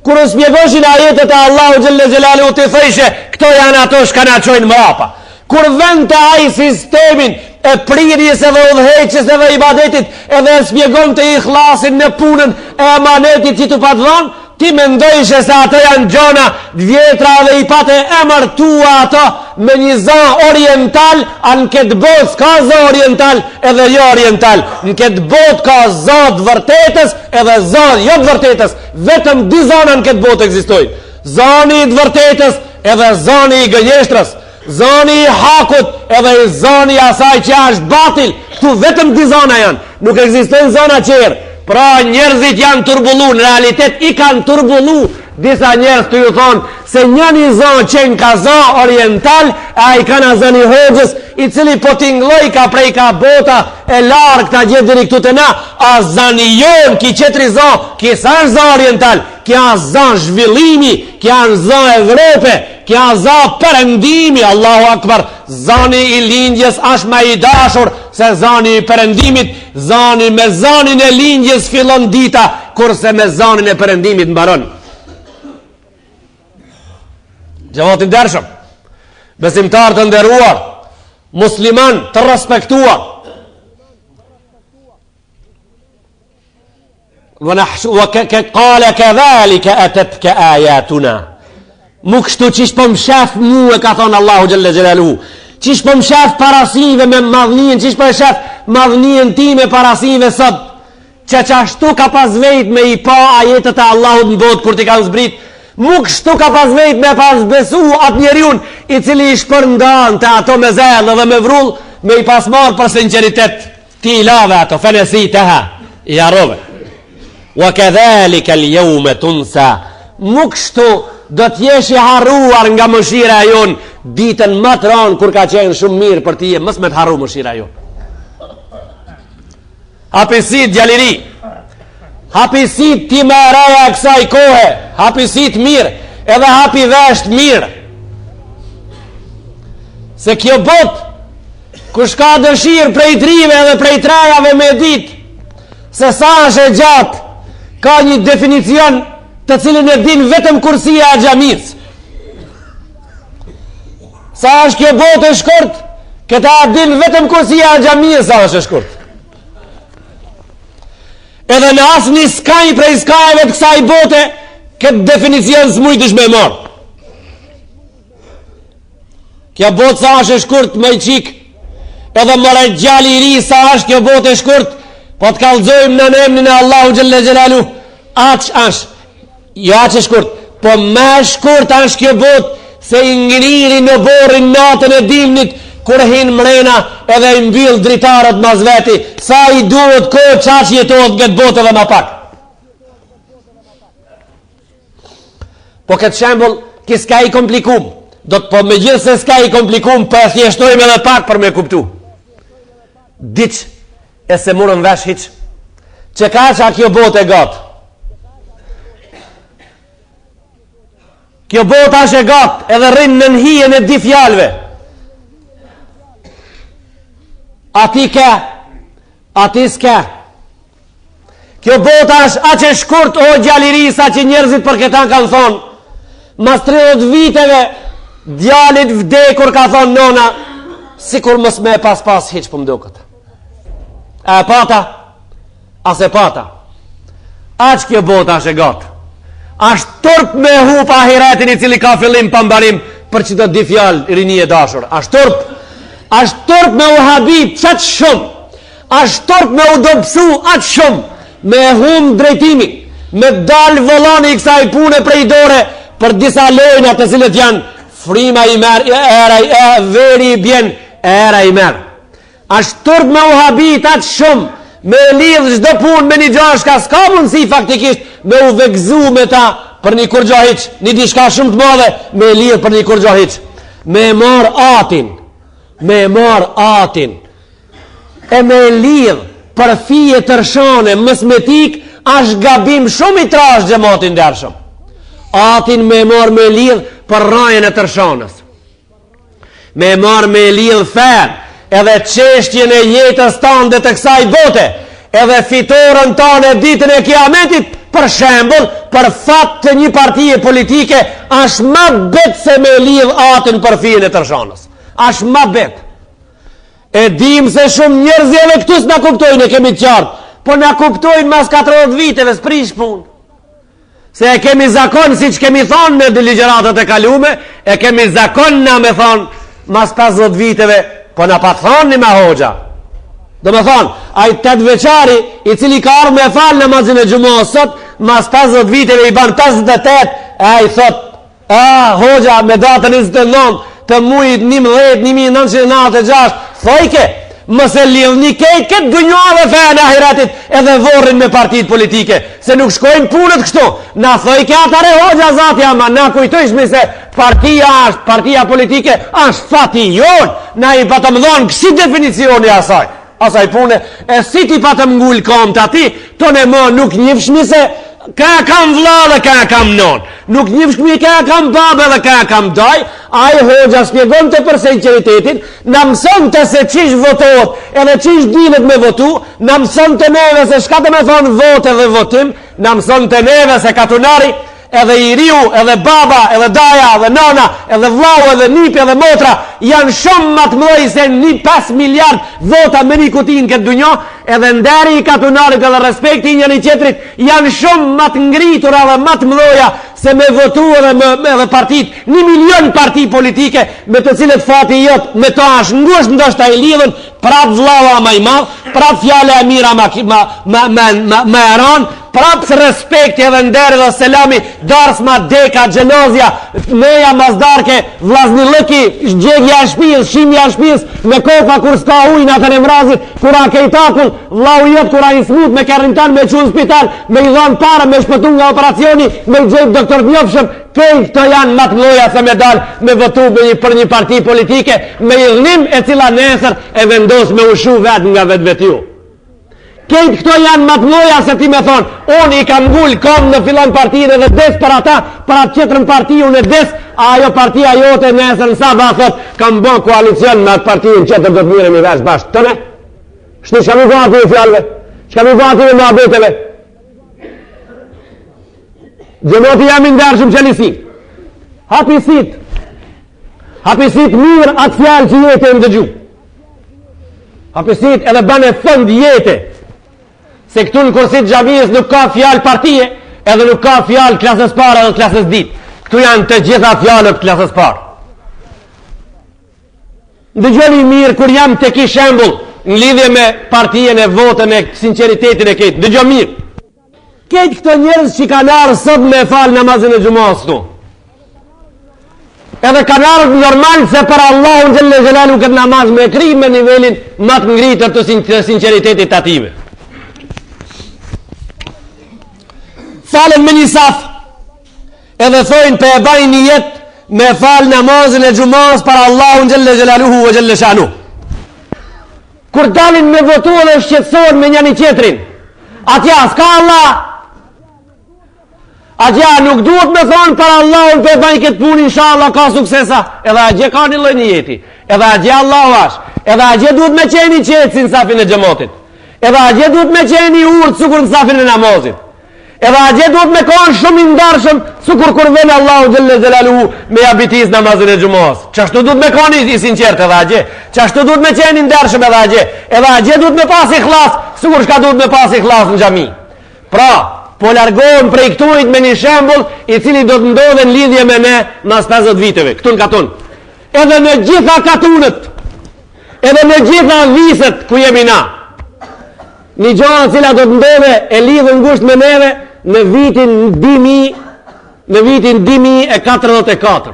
Kur spjegoshin ajetet e Allahu Gjelle Gjelalu, të thëjshë, këto janë ato shkana qojnë mrapa. Kur vend të ajë sistemin e prirjes edhe udhëheqjes edhe ibadetit, edhe spjegon të ikhlasin në punën e amanetit që të padhon, ti me ndojshë se ato janë gjona vjetra dhe i pate emërtua ato me një zë oriental, a në këtë botë s'ka zë oriental edhe jo oriental, në këtë botë ka zë të vërtetës edhe zë jo të vërtetës, vetëm dy zona në këtë botë egzistojnë, zoni i të vërtetës edhe zoni i gënjeshtrës, zoni i hakut edhe i zoni asaj që është batil, këtu vetëm dy zona janë, nuk egzistojnë zona qërë. Pra njerëzit janë turbullu, në realitet i kanë turbullu disa njerëz të ju thonë se njëni zonë qenë ka zonë oriental, a i kanë zoni hoxhës i cili po tingloj ka prej ka bota e largë ta gjithë diri këtu të na, a zani jonë ki qetri zonë, ki sa është zonë oriental, ki a zonë zhvillimi, ki a zonë Evrope, kja za përëndimi, Allahu Akbar, zani i lindjes është më i dashur se zani i përëndimit. Zani me zanin e lindjes fillon dita, kurse me zanin e përëndimit mbaron. Gjavatin dershëm, besimtar të nderuar, musliman të respektuar, qala kadhalika atatka ayatuna, mu kështu qish po më shef mu, e ka thonë Allahu Gjelle Gjelaluhu, qish po më shef parasive me madhnien, qish po më shef madhnien ti me parasive sot, që qashtu ka pas vejt me i pa ajetet e Allahut në botë kur ti ka zbrit, mu kështu ka pas vejt me pas besu atë njeriun i cili i shpërndan të ato me zellë dhe me vrull, me i pas marë për sinceritet, ti i lave ato, fenesi të ha, i arove. Wa kadhalika al-yawma tunsa, mu kështu do t'jesh i harruar nga mëshira jon ditën më të ranë kur ka qenë shumë mirë për ti, mos me të harru mëshira jon. Hapësit djaliri, hapësit ti më raja kësaj kohe, hapësit mirë, edhe hapi vesht mirë. Se kjo bot, kush ka dëshirë prej trive edhe prej trajave me dit, se sa është e gjatë, ka një definicion të cilin e din vetëm kursia e xhamisë. Sa është kjo botë e shkurt, këta din vetëm kursia e xhamisë sa është e shkurt. Edhe në asë një skaj prej skajve të kësaj bote, këtë definicion së mujtësh me marë. Kjo botë sa është e shkurt më i qikë, edhe mëre gjali i ri sa është kjo botë e shkurt, po të kalzojmë në emnin e Allahu Gjelle Gjelalu, aq është, jo aq e shkurt, po me shkurt është kjo botë, se i ngriri në borin natën e dimnit, kur hin mrena edhe i mbyll dritarët mas veti, sa i duhet kohë qaq jetohet këtë botë edhe ma pak. Po këtë shembol, ki s'ka i komplikum, do të po me gjithë se s'ka i komplikum, po e thjeshtojmë edhe pak për me kuptu. Diq, e se murën vesh hiq, që ka qa kjo botë e gatë. Kjo botë është e gatë, edhe rrinë në nëhien e di fjalve. Ati ke, ati s'ke. Kjo botë është aq e shkurt, o gjaliri, sa që njerëzit për këta kanë thonë, mas 30 viteve, djalit vdekur ka thonë nona, si kur mës me pas hiq për mdo këtë. E pata, as e pata. Aq kjo botë është e gatë. Ashtë turp me hup ahiretin i cili ka fillim pambarim për që të di fjallë i rini e dashur. Ashtë turp me u habit qatë shumë, ashtë turp me u dopsu atë shumë, me hum drejtimi, me dal volani i kësaj pune prej dore për disa lojna të cilët janë frima i merë, veri i bjen, era i merë. Ashtë turp me u habit atë shumë, me lidhë çdo punë me një gjashka, s'ka mundësi faktikisht me u vegzu me ta për një kurgjahiq, një diçka shumë të madhe, me lidhë për një kurgjahiq, me marë atin, e me lidhë për fije tërshane, mësmetik, është gabim shumë i trash gjematin dershëm. Atin me marë me lidhë për rajen e tërshanës, me marë me lidhë fen, edhe qeshtjen e jetës tanë dhe të kësaj bote, edhe fitorën tanë e ditën e kiametit, për shembull, për fat të një partije politike, është më bet se me lidh atin për fijen e tërshanës. Është më bet. E dim se shumë njerëz edhe këtu s'na kuptojnë, e kemi të qartë, po na kuptojnë mas 40 viteve, s'prish punë. Se e kemi zakon, si që kemi thonë në ligjëratat e kalume, e kemi zakon na me thonë, mas 50 viteve, po na pa thonë një me hoxha. Do me thonë, a i 8 veçari, i cili ka arë me falë në mazin e gjumohë sot, mas 50 viteve i banë 58, a i thot, hoxha me datën 29 të mujit 1996, thojke, mëse lidh një kejt këtë gënjohë dhe fejë në ahiratit edhe vorrin me partit politike, se nuk shkojnë punët kështu, na thojke atare hoxha zatja, ma na kujtojshmi se partia politike është fati jonë, na i patëm dhonë kësi definicioni asaj pune, e si ti patëm ngull kom të ati, tonë e më nuk njëfshmi se ka kam vlla dhe ka kam non. Nuk njëfshmi ka kam babë dhe ka kam daj. Ai hoxha shpjegon të për sinceritetin, na mëson të se qish votohet, edhe qish dilet me votu, na mëson të neve se shka të me thonë vote dhe votim, na mëson të neve se katunari, edhe i riu, edhe baba, edhe daja, edhe nana, edhe vlau, edhe nipi, edhe motra, janë shumë më të mëdhej se 5 miliard vota me një kutin këtë dunjo, edhe nderi i katunarit edhe respekti njëri tjetrit janë shumë më të ngritur edhe më të mëdhoja se me votu edhe partit, 1 milion parti politike me të cilët fati jot me to është ngusht ndoshta i lidhën, prap vllava më i madh, prap fjala e mira më eron, prap respekti edhe nderi dhe selami, darsma, deka, xhenozja, meja mazdarke, vllaznillëki, gjegja e shtëpisë, shimja e shtëpisë, me kofa kur s'ka ujë natën e mrazit, kur akejtakull, vllau jot kur ai smut me karrintan me çun spital, me i dhon parë, me shpëtu nga operacioni, me gjej doktor Njofshëm, këto janë më të mëdha se me dal me votu për një parti politike, me i dhnim e cila nesër e vendos me ushu vetë nga vetë. Këtë këto janë më të mëdha se ti me thonë, unë i kam ngull kom në filan partijin edhe des për ata, për atë qëtërën partiju në des, ajo partija jote nesër në sabah thot, kam bon koalicion me atë partijin qëtër do të mirëm i vesh bashkë. Tëne? Shtë shka mi gati i fjallëve? Shka mi gati i muhabeteve? Gjemoti jam i ndershëm qelisi. Hapisit mirë atë fjallë që jetë e ndëgju. Hapisit edhe bane fënd jetë. Se këtu në kursit xhamisë nuk ka fjalë partije, edhe nuk ka fjalë klasës parë edhe klasës ditë. Këtu janë të gjitha fjalët klasës parë. Ndëgjoni mirë kur jam të ki shembull në lidhje me partijen e votën e sinceritetin e këtë. Ndëgjoni mirë. Këtë këto njerëz që kanë ardhur sot me fal namazin e xumës këtu. Edhe kanë ardhur normal se për Allahun xhelle xhelalu këtë namaz me kri me nivelin më të ngritër të sinceritetit ative. Falen me një saf edhe thojnë për e bajnë një jetë me falë namazin e gjumaz për Allahun gjelle gjelaluhu vë gjelle shanu. Kur dalin me votu dhe shqetësohen me njëni qetrin, atja s'ka Allah, atja nuk duhet me thonë për Allahun për e bajnë këtë punë, inshallah ka suksesa, edhe atje ka një lojnë jeti, edhe atje Allah vash, edhe atje duhet me qeni qetë si në safin e gjëmotit, edhe atje duhet me qeni urtë sukur në safin e namazit. Edhe atje duhet me konë shumë i ndarshëm sukur kur vene Allahu gjelle gjelaluhu me abitis namazin e gjumos. Qashtu duhet me konë i sinqert edhe atje. Qashtu duhet me qenë i ndarshëm edhe atje. Edhe atje duhet me pas ikhlas sukur shka duhet me pas ikhlas në xhami. Pra, po largohen prej këturit me një shembull i cili do të ndodhe në lidhje me ne mas 50 viteve. Këtu në katun. Edhe në gjitha katunët, edhe në gjitha viset ku jemi na. Një gjona cila do të ndodhe e lidhë ngusht me neve në vitin 2044.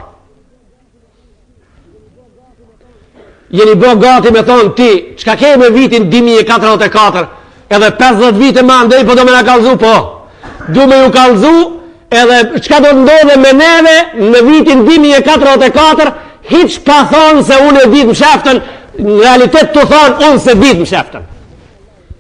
Jeni bo gati me thonë ti, qka ke me vitin 2044, edhe 50 vite ma ndej, po do me na kalzu, po. Du me ju kalzu, edhe qka do të ndodhe me neve në vitin 2044, hiq pa thonë se unë e ditë më sheftën, në realitet të thonë unë se ditë më sheftën.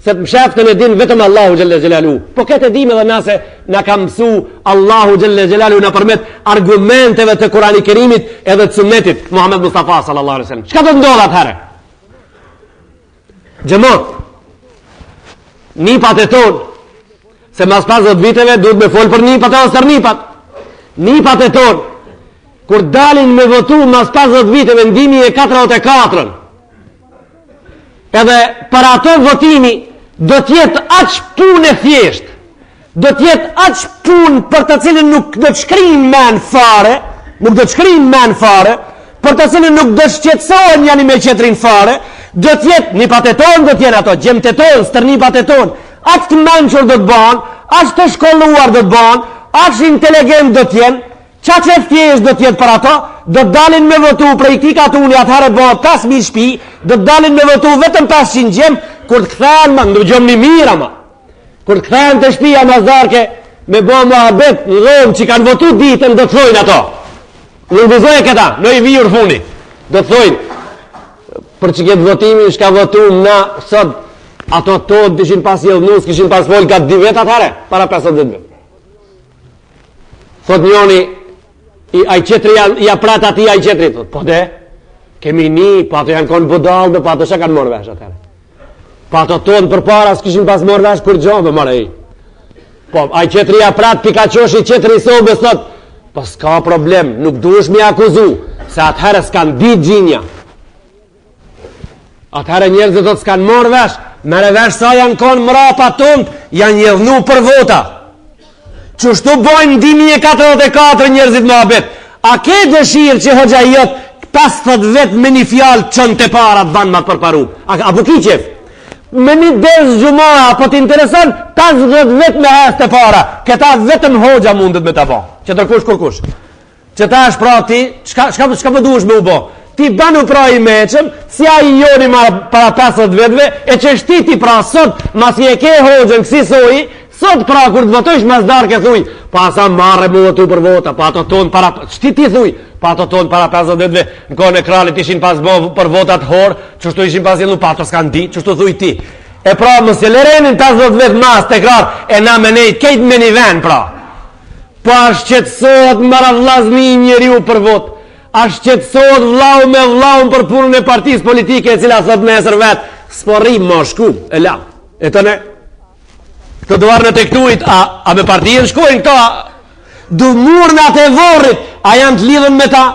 Se të mshaftën e din vetëm Allahu Gjelle Gjelalu. Po këtë dim edhe nase na ka mësu Allahu Gjelle Gjelalu në përmet argumenteve të Kurani Kerimit edhe të sunnetit Muhammed Mustafa sallallahu alaihi wasallam. Çka do të ndodh atëherë? Xhamot, nipat e tonë, se mas 50 viteve duhet me folë për nipat e ose nipat. Nipat e tonë, kur dalin me votu mas 50 viteve në 2044, edhe për ato votimi, do tjetë aq punë e thjesht, do tjetë aq punë për të cilën nuk do të shkrin men fare, nuk do të shkrin men fare, për të cilën nuk do të shqetësohen njani me qetrin fare, do tjetë nipat e tonë, do tjenë ato gjemt e tonë, stërnipat e tonë, aq të menqur do të banë, aq të shkolluar do të banë, aq inteligent do tjenë, qa që thjesht do tjetë për ato, do të dalin me votu prej këti katuni atëherë bëhë 5.000 shpi, do të dalin me votu vetëm 500 gjem, kur të këthen më ndëgjom një mira ma, kur të këthen të shpia mazdarke me bo muhabet në dhomë që kanë votu ditën, do të thojnë ato, në vizoj këta, në i vijur funi, do të thojnë për që këtë votimin shka votu na sot, ato tot dishin pas jelnus, kishin pas folë ka 2 vetë atëherë, para 50 vetë. Thot njoni, ai qetri ja prat ati ai qetri. Thot, po de, kemi ni, pa ato janë konë budal, pa ato që kanë morë vesh atëre. Pa ato tonë për para, s'kishin pas morë vesh kur gjonë, dhe mare i. Po, ai qetri ja prat, pika qoshi qetri sobe, thot, po s'ka problem, nuk duesh mi akuzu, se atëherë s'kan dit gjinja. Atëherë njerëzit do të s'kan morë vesh, mere vesh sa janë konë mrapa tonë, janë njëvnu për vota. Qështu bojnë 2044 njerëzit më abet. A ke dëshirë që hoxha jëtë 50 vetë me një fjalë qënë të parat banë ma të përparu? Apo ki qef? Me një dezë gjumara, apo t'intereson 50 vetë me hes të para. Këta vetëm hoxha mundet me të ba. Që tërkush kërkush. Që ta është pra ti, shka për duesh me u bo? Ti banu pra i meqëm, si a i joni ma para 50 vetëve, e që shti ti pra sot, mas i e ke hoxën kësi soji, sot pra kur të votojsh mas darke thuj, pa sa marre mu votu për vota, pa ato tonë para, shti ti thuj, pa ato tonë para 50 vetëve, në kone e kralit ishin pas bo për votat horë, qështu ishin pas jelu, pa ato s'kan di, qështu thuj ti. E pra mos e lerenin 50 vetë mas të krar, e na me nejt, kejt me një ven pra. Po ashtë qëtësot mara vlazni njeri u për votë. Ashtë qëtësot vlau me vlau për punën e partisë politike e cila thot nesër vetë, s'porim ma shku, e la. E të ne, të duar në të këtuit, a me partijën shkojnë këta, du murnat e vorrit, a janë të lidhën me ta,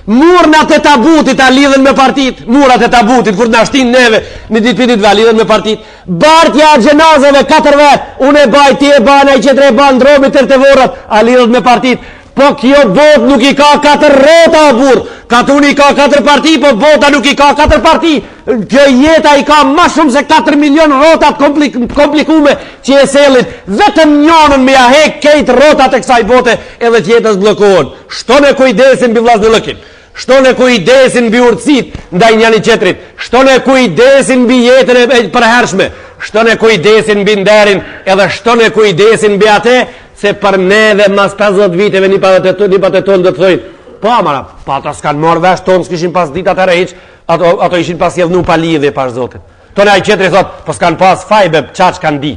murnat e tabutit a lidhën me partit, murat e tabutit, kur në ashtin neve, një ditë pitit ve, lidhën me partit, bartja a gjenazeve 4 vetë, unë e baj, ti e baj, në i qetre e baj, ndrobi tërë të vorrat, a lidhën me partit. Po kjo bot nuk i ka 4 rota o burë, katuni i ka 4 parti, po bota nuk i ka 4 parti. Kjo jeta i ka ma shumë se 4 milion rotat komplikume që e selit. Vetëm njonën me jahek kejt rotat e kësaj bote edhe që jetës blokohen. Shton e kujdesin bi vlasë në lëkin. Shton e kujdesin bi urtësit ndaj njani qetrit. Shton e kujdesin bi jetën e përhershme. Shton e kujdesin bi nderin edhe shton e kujdesin bi ate se për neve mas 50 viteve një patet tonë dhe të thojnë, po amara, patra s'kan morë vesh tonë, s'kishin pas ditat e rejq, ato ishin pas jevnu pa lidhe pas zotit. Tone a i qetri thot, po s'kan pas fajbe, qaq kan dit.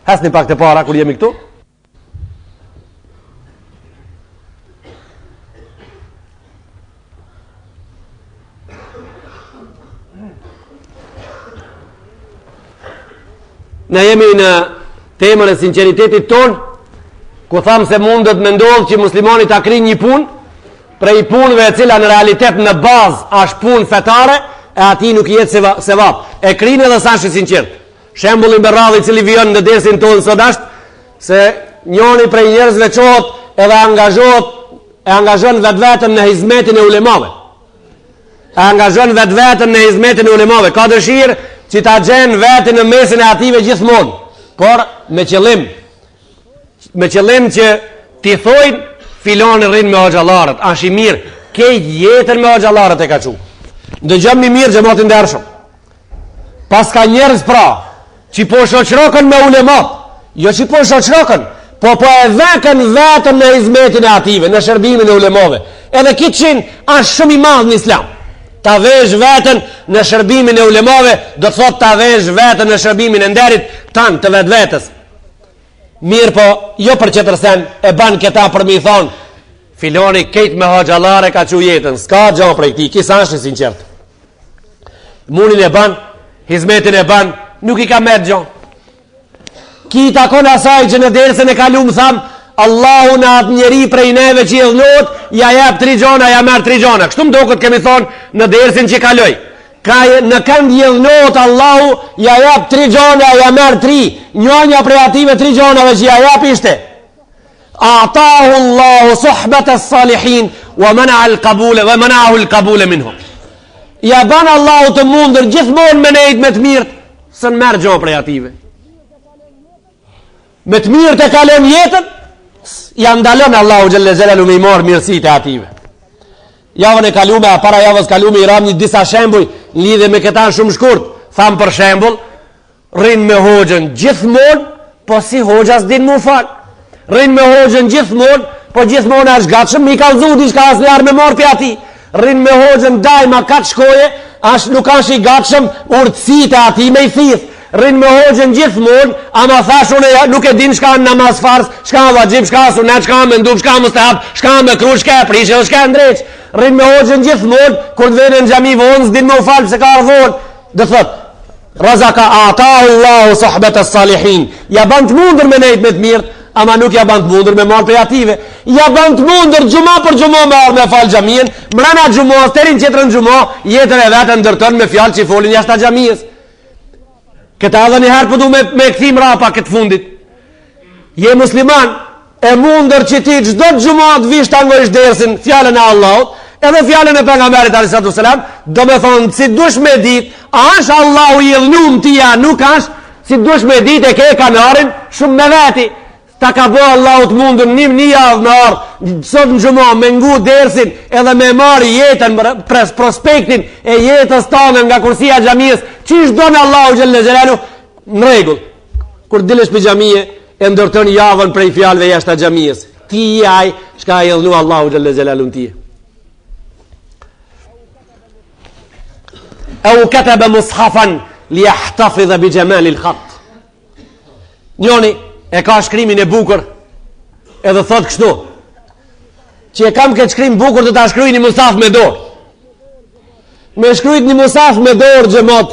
Hes një pak të para, kur jemi këtu? Ne jemi në temën e sinceritetit ton, ku thamë se mundet me ndodhë që muslimani ta kri një pun, prej punëve e cila në realitet në bazë është punë fetare, e ati nuk jetë se vapë. E krinë edhe sa shë sinqert. Shembullin me radhë i cili vijon në dersin tonë sot është, se njoni prej njerëzve qohët edhe angazhon vetë vetën në hizmetin e ulemave. Angazhon vetë vetën në hizmetin e ulemave. Ka dëshirë që ta gjenë vetën në mesin e ative gjithmonë. Por me qëllim që ti thojnë filoni rrinë me hoxalarët, ashi mirë, kejt jetën me hoxalarët e ka qu. Ndëgjëm një mirë gjëmatin dërshëm. Pas ka njerëz pra, që po shoqrokën me ulemat, jo që po shoqrokën, po e vekën vetën në hizmetin e ative, në shërbimin e ulemove. Edhe kitëshin ashtë shumë i madhë në islam. Ta vesh vetën në shërbimin e ulemave, do të thot ta vesh vetën në shërbimin e nderit tanë të vetë vetës. Mirë po, jo për që tërsen, e ban këta për mi thonë, filoni kejt me hoxhalare ka që jetën, s'ka gjohë prej këti, kisa është në sinqertë. Munin e ban, hizmetin e ban, nuk i ka met gjohë. Ki takon asaj që në dersën e kalumë thamë, Allahu në atë njeri prej neve që i dhënot, ja jep 3 gjona, ja merë 3 gjona. Kështu më do këtë kemi thonë në dersin që kaloj. Në kënd i dhënot Allahu, ja jep 3 gjona, ja merë 3. Njënja prej ative 3 gjonave që ja jep ishte. Atahu Allahu suhbet e salihin, wa manahu l'kabule minhum. Ja ban Allahu të mundër gjithmonë me nejt me të mirët, së në merë gjona prej ative. Me të mirët e kalon jetën, ja ndalon Allahu Gjelle Gjelalu me i marë mirësit e ative. Javën e kalume, a para javës kalume, i ram një disa shembuj, lidhe me këta në shumë shkurt. Thamë për shembull, rinë me hoxën gjithmonë, po si hoxas din mu falë. Rinë me hoxën gjithmonë, po gjithmonë është gatshëm, mi ka vëzu diçka asnjëherë me marë për ati. Rinë me hoxën dajma katë shkoje, nuk është i gatshëm urtësit e ati me i thith. rinë me hoxhën gjithmonë, ama thash unë nuk e din çka namaz farz, çka vajib, çka sunet, çka mendub, çka mustahab, çka me kruç, çka prishë, çka ndreç. Rinë me hoxhën gjithmonë, kur të vjen në xhami vonë, din me u fal se ka ardhur. Do thot razaka ata Allahu sohbet as-salihin. Ja ban të mundur me nejt me të mirë, ama nuk ja ban të mundur me marrë prej ative. Ja ban të mundur gjuma për gjuma me ardhë me falë gjamien, mrena gjuma, sterin qëtërën gjuma, jetën e vetë ndërton me fjallë që i folin jashtë a gjamiës. Këta edhe njëherë përdu me këthim rapa këtë fundit. Je musliman, e mundër që ti gjdo të gjuma të visht të angojsh dersin fjallën e Allahut, edhe fjallën e pejgamberit alayhi salam, do me thonë, si dush me dit, a është Allahu i dhënum tia, nuk është, si dush me dit e ke kanarin, shumë me veti. Ta ka bo Allahu të mundur një javë me ardhë, sot në gjuma, me ngu dersin, edhe me marri jetën, prospektin e jetës tonë nga kursia gjamiës, qish do në Allahu gjellë gjelalu, në regull. Kur dilesh për gjamije, e ndërton javën prej fjalëve jashtë a gjamiës. Ti i aj, shka e dhënu Allahu gjellë gjelalu në tije. E u ketebe mushafan, li ahtafi dhe bi gjemali l'khat. Njoni, e ka shkrimin e bukur edhe thot kështu që e kam këtë shkrim bukur të ta shkruj një musaf me dorë. Me shkrujt një musaf me dorë gjemot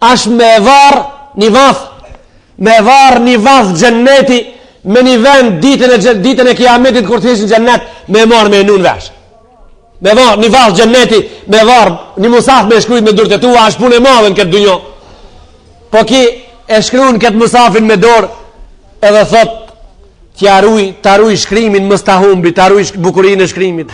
ash me varë një vath, me varë një vath gjenneti me një vend ditën e kiametit kur të ishin gjennet me marë me nun vesh. Me varë një vath gjenneti me varë një musaf me shkrujt me dorë të tua ash punë e madhe në këtë dunjo. Po ki e shkrujnë këtë musafin me dorë edhe thot ta ruj shkrimin mës ta humbi, ta ruj bukurin e shkrimit.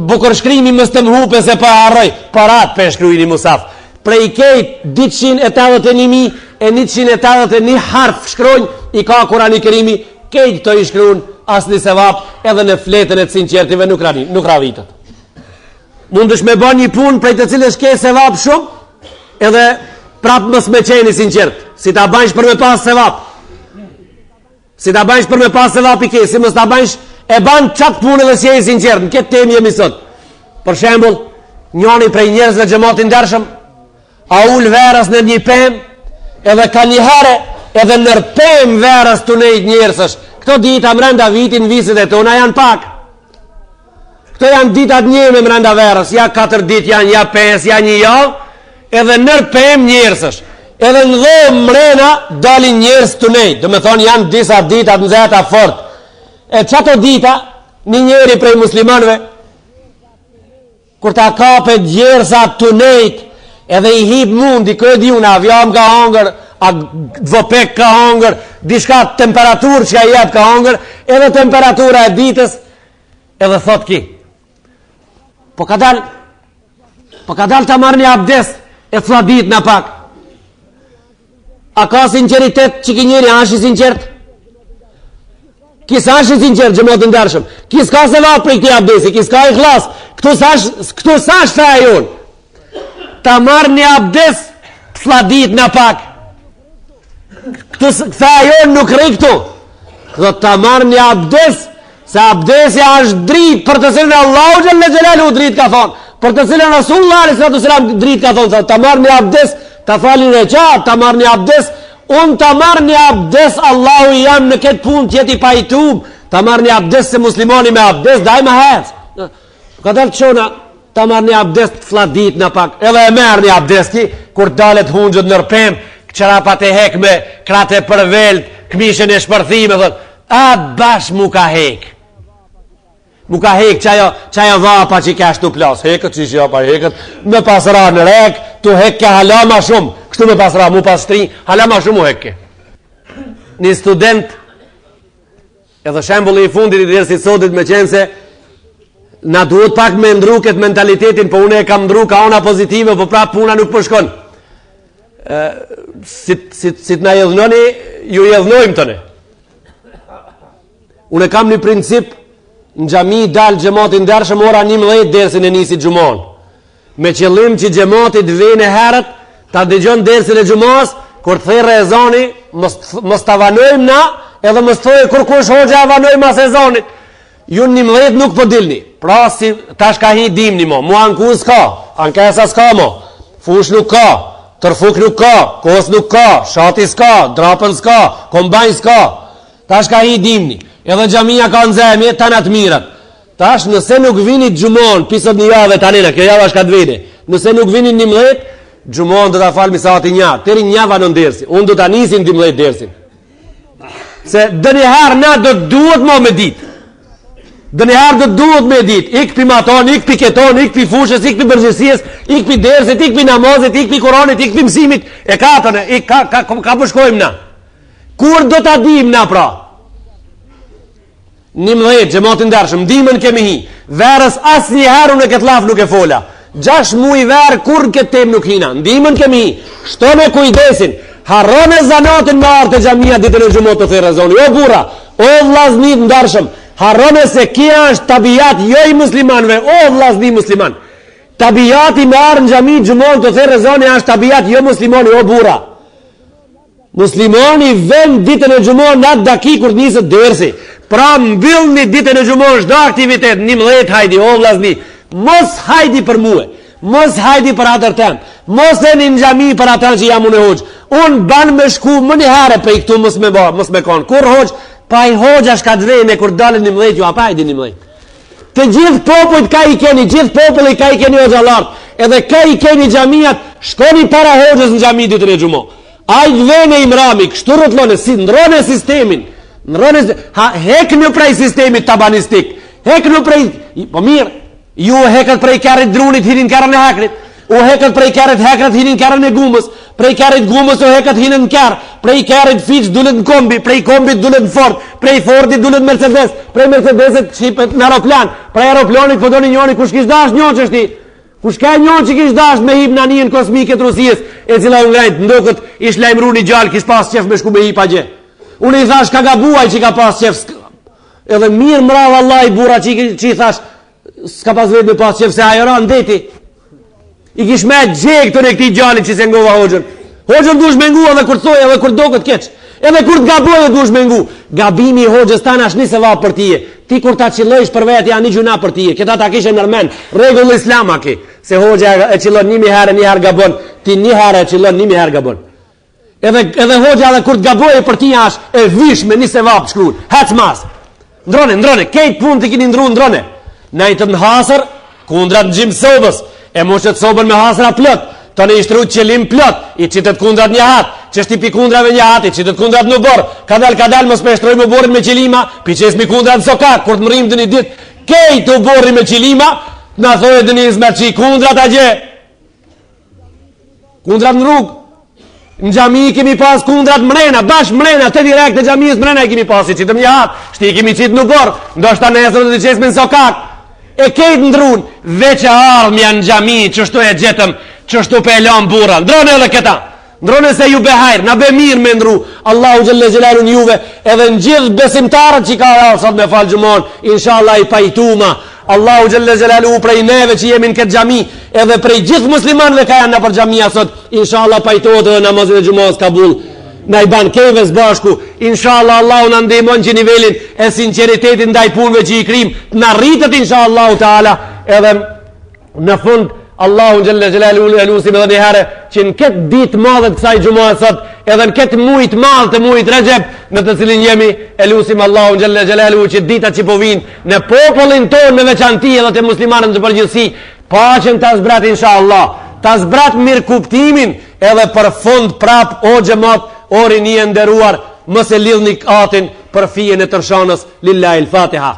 Bukur shkrimi mës të mhupe se pa harroj, parat për shkruin i musaf. Prej kejt 281.181 harf shkrojnë, i ka Kurani Kerimi, kejt të i shkrujnë asni sevap, edhe në fletën e të sinqertive nuk ravitët. Mundësh me ba një pun prej të cilës ke sevap shumë, edhe prap mës me qeni sinqert, si ta banjsh për me pas sevap. Si ta banjsh për me pas se vapi ke, si mës ta banjsh e ban qatë punë dhe si e i sinqertë, në këtë temë jemi sot. Për shembull, njoni prej njerëzve gjematin dërshëm, a ullë verës në një pem, edhe ka një herë, edhe nër pem verës të nejtë njerësësh. Këto dita mrenda vitin, visit e tona janë pak. Këto janë ditat njëme mrenda verës, ja 4 dit janë, ja 5, ja një javë, edhe nër pem njerësësh. Edhe në dhomë mrena dalin njerës të nejtë, do me thonë janë disa ditat në zeta fort. E qato dita, një njeri prej muslimanve, kur ta kape gjersa të nejtë, edhe i hip mundi, këtë di unë, avjam ka hangër, a dvopek ka hangër, dishka temperaturë që ka jep ka hangër, edhe temperatura e ditës, edhe thot ki. Po ka dal të marrë një abdes, e thua ditë në pak. A ka sinceritet që ki njeri ashtë i sinqert? Kis ashtë i sinqert gjëmotë ndërshëm. Kis ka se va për i këti abdesi, kis ka i khlas. Këtu sash të ajon. Ta marrë një abdes, fladit në pak. Këtu ajon nuk rri këtu. Këtu ta marrë një abdes, se abdesi ashtë dritë, për të cilën Allahu Gjelle Gjelalu dritë ka thonë. Për të cilën Rasulullah s.a.s. dritë ka thonë. Ta marrë një abdes, ta falin e qatë, ta marrë një abdes, unë ta marrë një abdes, Allahu jam në këtë punë tjeti pajtum, ta marrë një abdes se muslimoni me abdes, daj me hecë. Ka dalë qona, ta marrë një abdes të fladit në pak, edhe e merë një abdes ki, kur dalet hungjët nërpem, qërapat e hek me krate për veld, këmishën e shpërthime, thot, atë bash mu ka hek. Mu ka hek qaja vapa që ka shtu plas, hekët që që pa hekët, me pasra në rek, tu hek ke hala ma shumë, kështu me pasra, mu pas tri, hala ma shumë mu hek ke. Një student, edhe shembulli i fundit i dërësit sotit me qenë se, na duhet pak me ndru këtë mentalitetin, po une e kam ndru ka ona pozitive, po prap puna nuk përshkon. Si të na jedhnoni, ju jedhnojmë tëne. Une kam një princip, në gjami dalë gjematin dërshëm ora 11 dersin e nisit gjumon. Me qëllim që gjematit vene herët, ta dëgjon dersin e gjumas, kur të thejë ezani, mos të avanojmë na, edhe mos të thojë kur kush hoxha avanojmë as ezanit. Ju 11 nuk po dilni. Pra si tash ka hi dimni mo, mua në ku s'ka, ankesa s'ka mo, fush nuk ka, tërfuk nuk ka, kos nuk ka, shati s'ka, drapën s'ka, kombajn s'ka. Tash ka hi dimni. Edhe xhamia ka në zemje, tanat mirat. Tash nëse nuk vini gjumon, pisët një javë tanina, kjo java shka të vini. Nëse nuk vini 11, gjumon do ta falmi sati një, teri njava në ndersi. Unë do ta nisin 12 dersin. Se dëniher na do duhet mo me dit. Dëniher do duhet me dit. Ik pi maton, ik pi keton, ik pi fushës, ik pi bërgjësies, ik pi dersit, ik pi namazit, ik pi kuranit, ik pi mësimit. E katën, ka përshkojmë na. Kur do ta dim na pra? 11 gjematin dërshëm, dimën kemi hi. Verës as një herë unë e këtë laf nuk e fola. 6 muaj verë kur këtë tem nuk hina. Ndimën kemi hi. Shto me kujdesin. Harron e zanatin me artë e gjamia ditën e gjumot të thirë zoni. O bura, o vlaznit ndarshëm. Harron e se kia është tabijat jo i muslimanve. O vlazni musliman. Tabijat i me arë në gjami gjumot të thirë zoni është tabijat jo muslimani. O bura. Muslimani vend ditën e gjumot në atë daki kur njësët dërsi. Pra mbyll një ditën e gjumon shdo aktivitet, 11 hajdi, o vlazni, mos hajdi për muë, mos hajdi për atër tem, mos e një gjami për atër që jam unë e hoqë. Unë ban me shku më një herë për i këtu mos me konë. Kur hoqë, pa i hoqë ashka dvejnë e kur dalën 11 ju, apa hajdi 11. Të gjithë popujt ka i keni, gjithë populli ka i keni o gjallartë, edhe ka i keni gjamiat, shkoni para hoqës në gjami ditën e gjumon. Ajtë vene imrami, kështu rëtlone, si ndrone sistemin, hek në prej sistemit tabanistik, hek në prej, po mirë, ju hekët prej kërët drunit hinin kërën e hekrit, u hekët prej kërët hekrit hinin kërën e gumës, prej kërët gumës u hekët hinin kërë, prej kërët fiq dullet në kombi, prej kombit dullet në Ford, prej Fordit dullet në Mercedes, prej Mercedeset qipet në aeroplan, prej aeroplanit po do një njoni kush kish dash njën që shti, kush ka njën që kish dash me hip në anijën kosmike të Rusijës, e cila unë grejt, ndokët ish lajmru një gjallë, kish pas qef me shku me hip a gje. Unë i thash ka gabuaj që ka pas qef, edhe mirë mrava Allah i bura që i thash s'ka pas vetë me pas qef se ajo ra në deti. I kish me gjek të në këti gjallit që se ngova hoxën. Hoxën dush me ngu edhe kur të thoi edhe kur do këtë keq. Edhe kur të gabuaj edhe dush me ngu. Gabimi i hoxës tanë ashtë një se va për tije. Ti kur ta qilësh për vetë janë një gjuna për tije. Këta ta kishe nërmen. Regull islama ki. Se hoxë e qilën 1.000 herë një herë gabon. Ti një herë e qilën 1.000 herë gabon. Edhe hoxha edhe kur të gaboje për ti ash e vish me një sevap të shkruun. Hec mas. Ndrone, kejt pun të kini ndru ndrone. Na i të në hasër, kundrat në gjimë sobës. E moshet sobën me hasëra plot. Të në ishtru qëlim plot. I qitet kundrat një hat. Qështi pi kundrave një hat. I qitet kundrat në borë. Kadal, mos me shtroj me borin me qilima. Pi qes mi kundrat në sokak. Kur të mërim dë një dit. Kejt u borin me qilima. Na thoi dë një izmerqi. Kundrat a gje. Kundrat në rrugë. Në gjami kemi pas kundrat mrena, bash mrena, të direkt në gjamiës mrena kemi pas i qitëm një hatë, shti kemi qitë në borë, ndoshta nesër dhe të qesme në sokak. E kejtë ndrun, veç e ardhmja në gjami, qështu e gjetëm, qështu pe e lanë bura, ndrone edhe këta, ndrone se ju behajrë, na be mirë me ndru, Allahu gjëlle gjelalu në juve, edhe në gjithë besimtarët që ka rarë sot me falë gjumon, inshallah i pajtuma, Allahu gjëlle gjelalu prej neve që jemi në këtë gjami, edhe prej gjithë muslimanve ka janë në për gjamia sot, inshallah pajtojët edhe namazin e gjumos kabul, na i ban keve zbashku, inshallah Allahu në ndihmon që nivelin e sinceritetin ndaj punve që i krim, në rritët inshallah ta'ala, edhe në fund, Allahu gjëlle gjelalu e lusim edhe një herë, që në këtë ditë madhe të kësaj gjumos sot, edhe në këtë mujt madhe të mujt Recep, në të cilin jemi, e lusim Allahu gjëlle gjelalu që dita që po vinë në popullin tonë në veçanti edhe të muslimanën të përgjithsi, paqen të zbrat inshallah, të zbrat mirë kuptimin edhe për fund prap o xhamat, o rinjë nderuar, mos e lidhni atin për fijen e tërshanës. Lillahi l-Fatiha.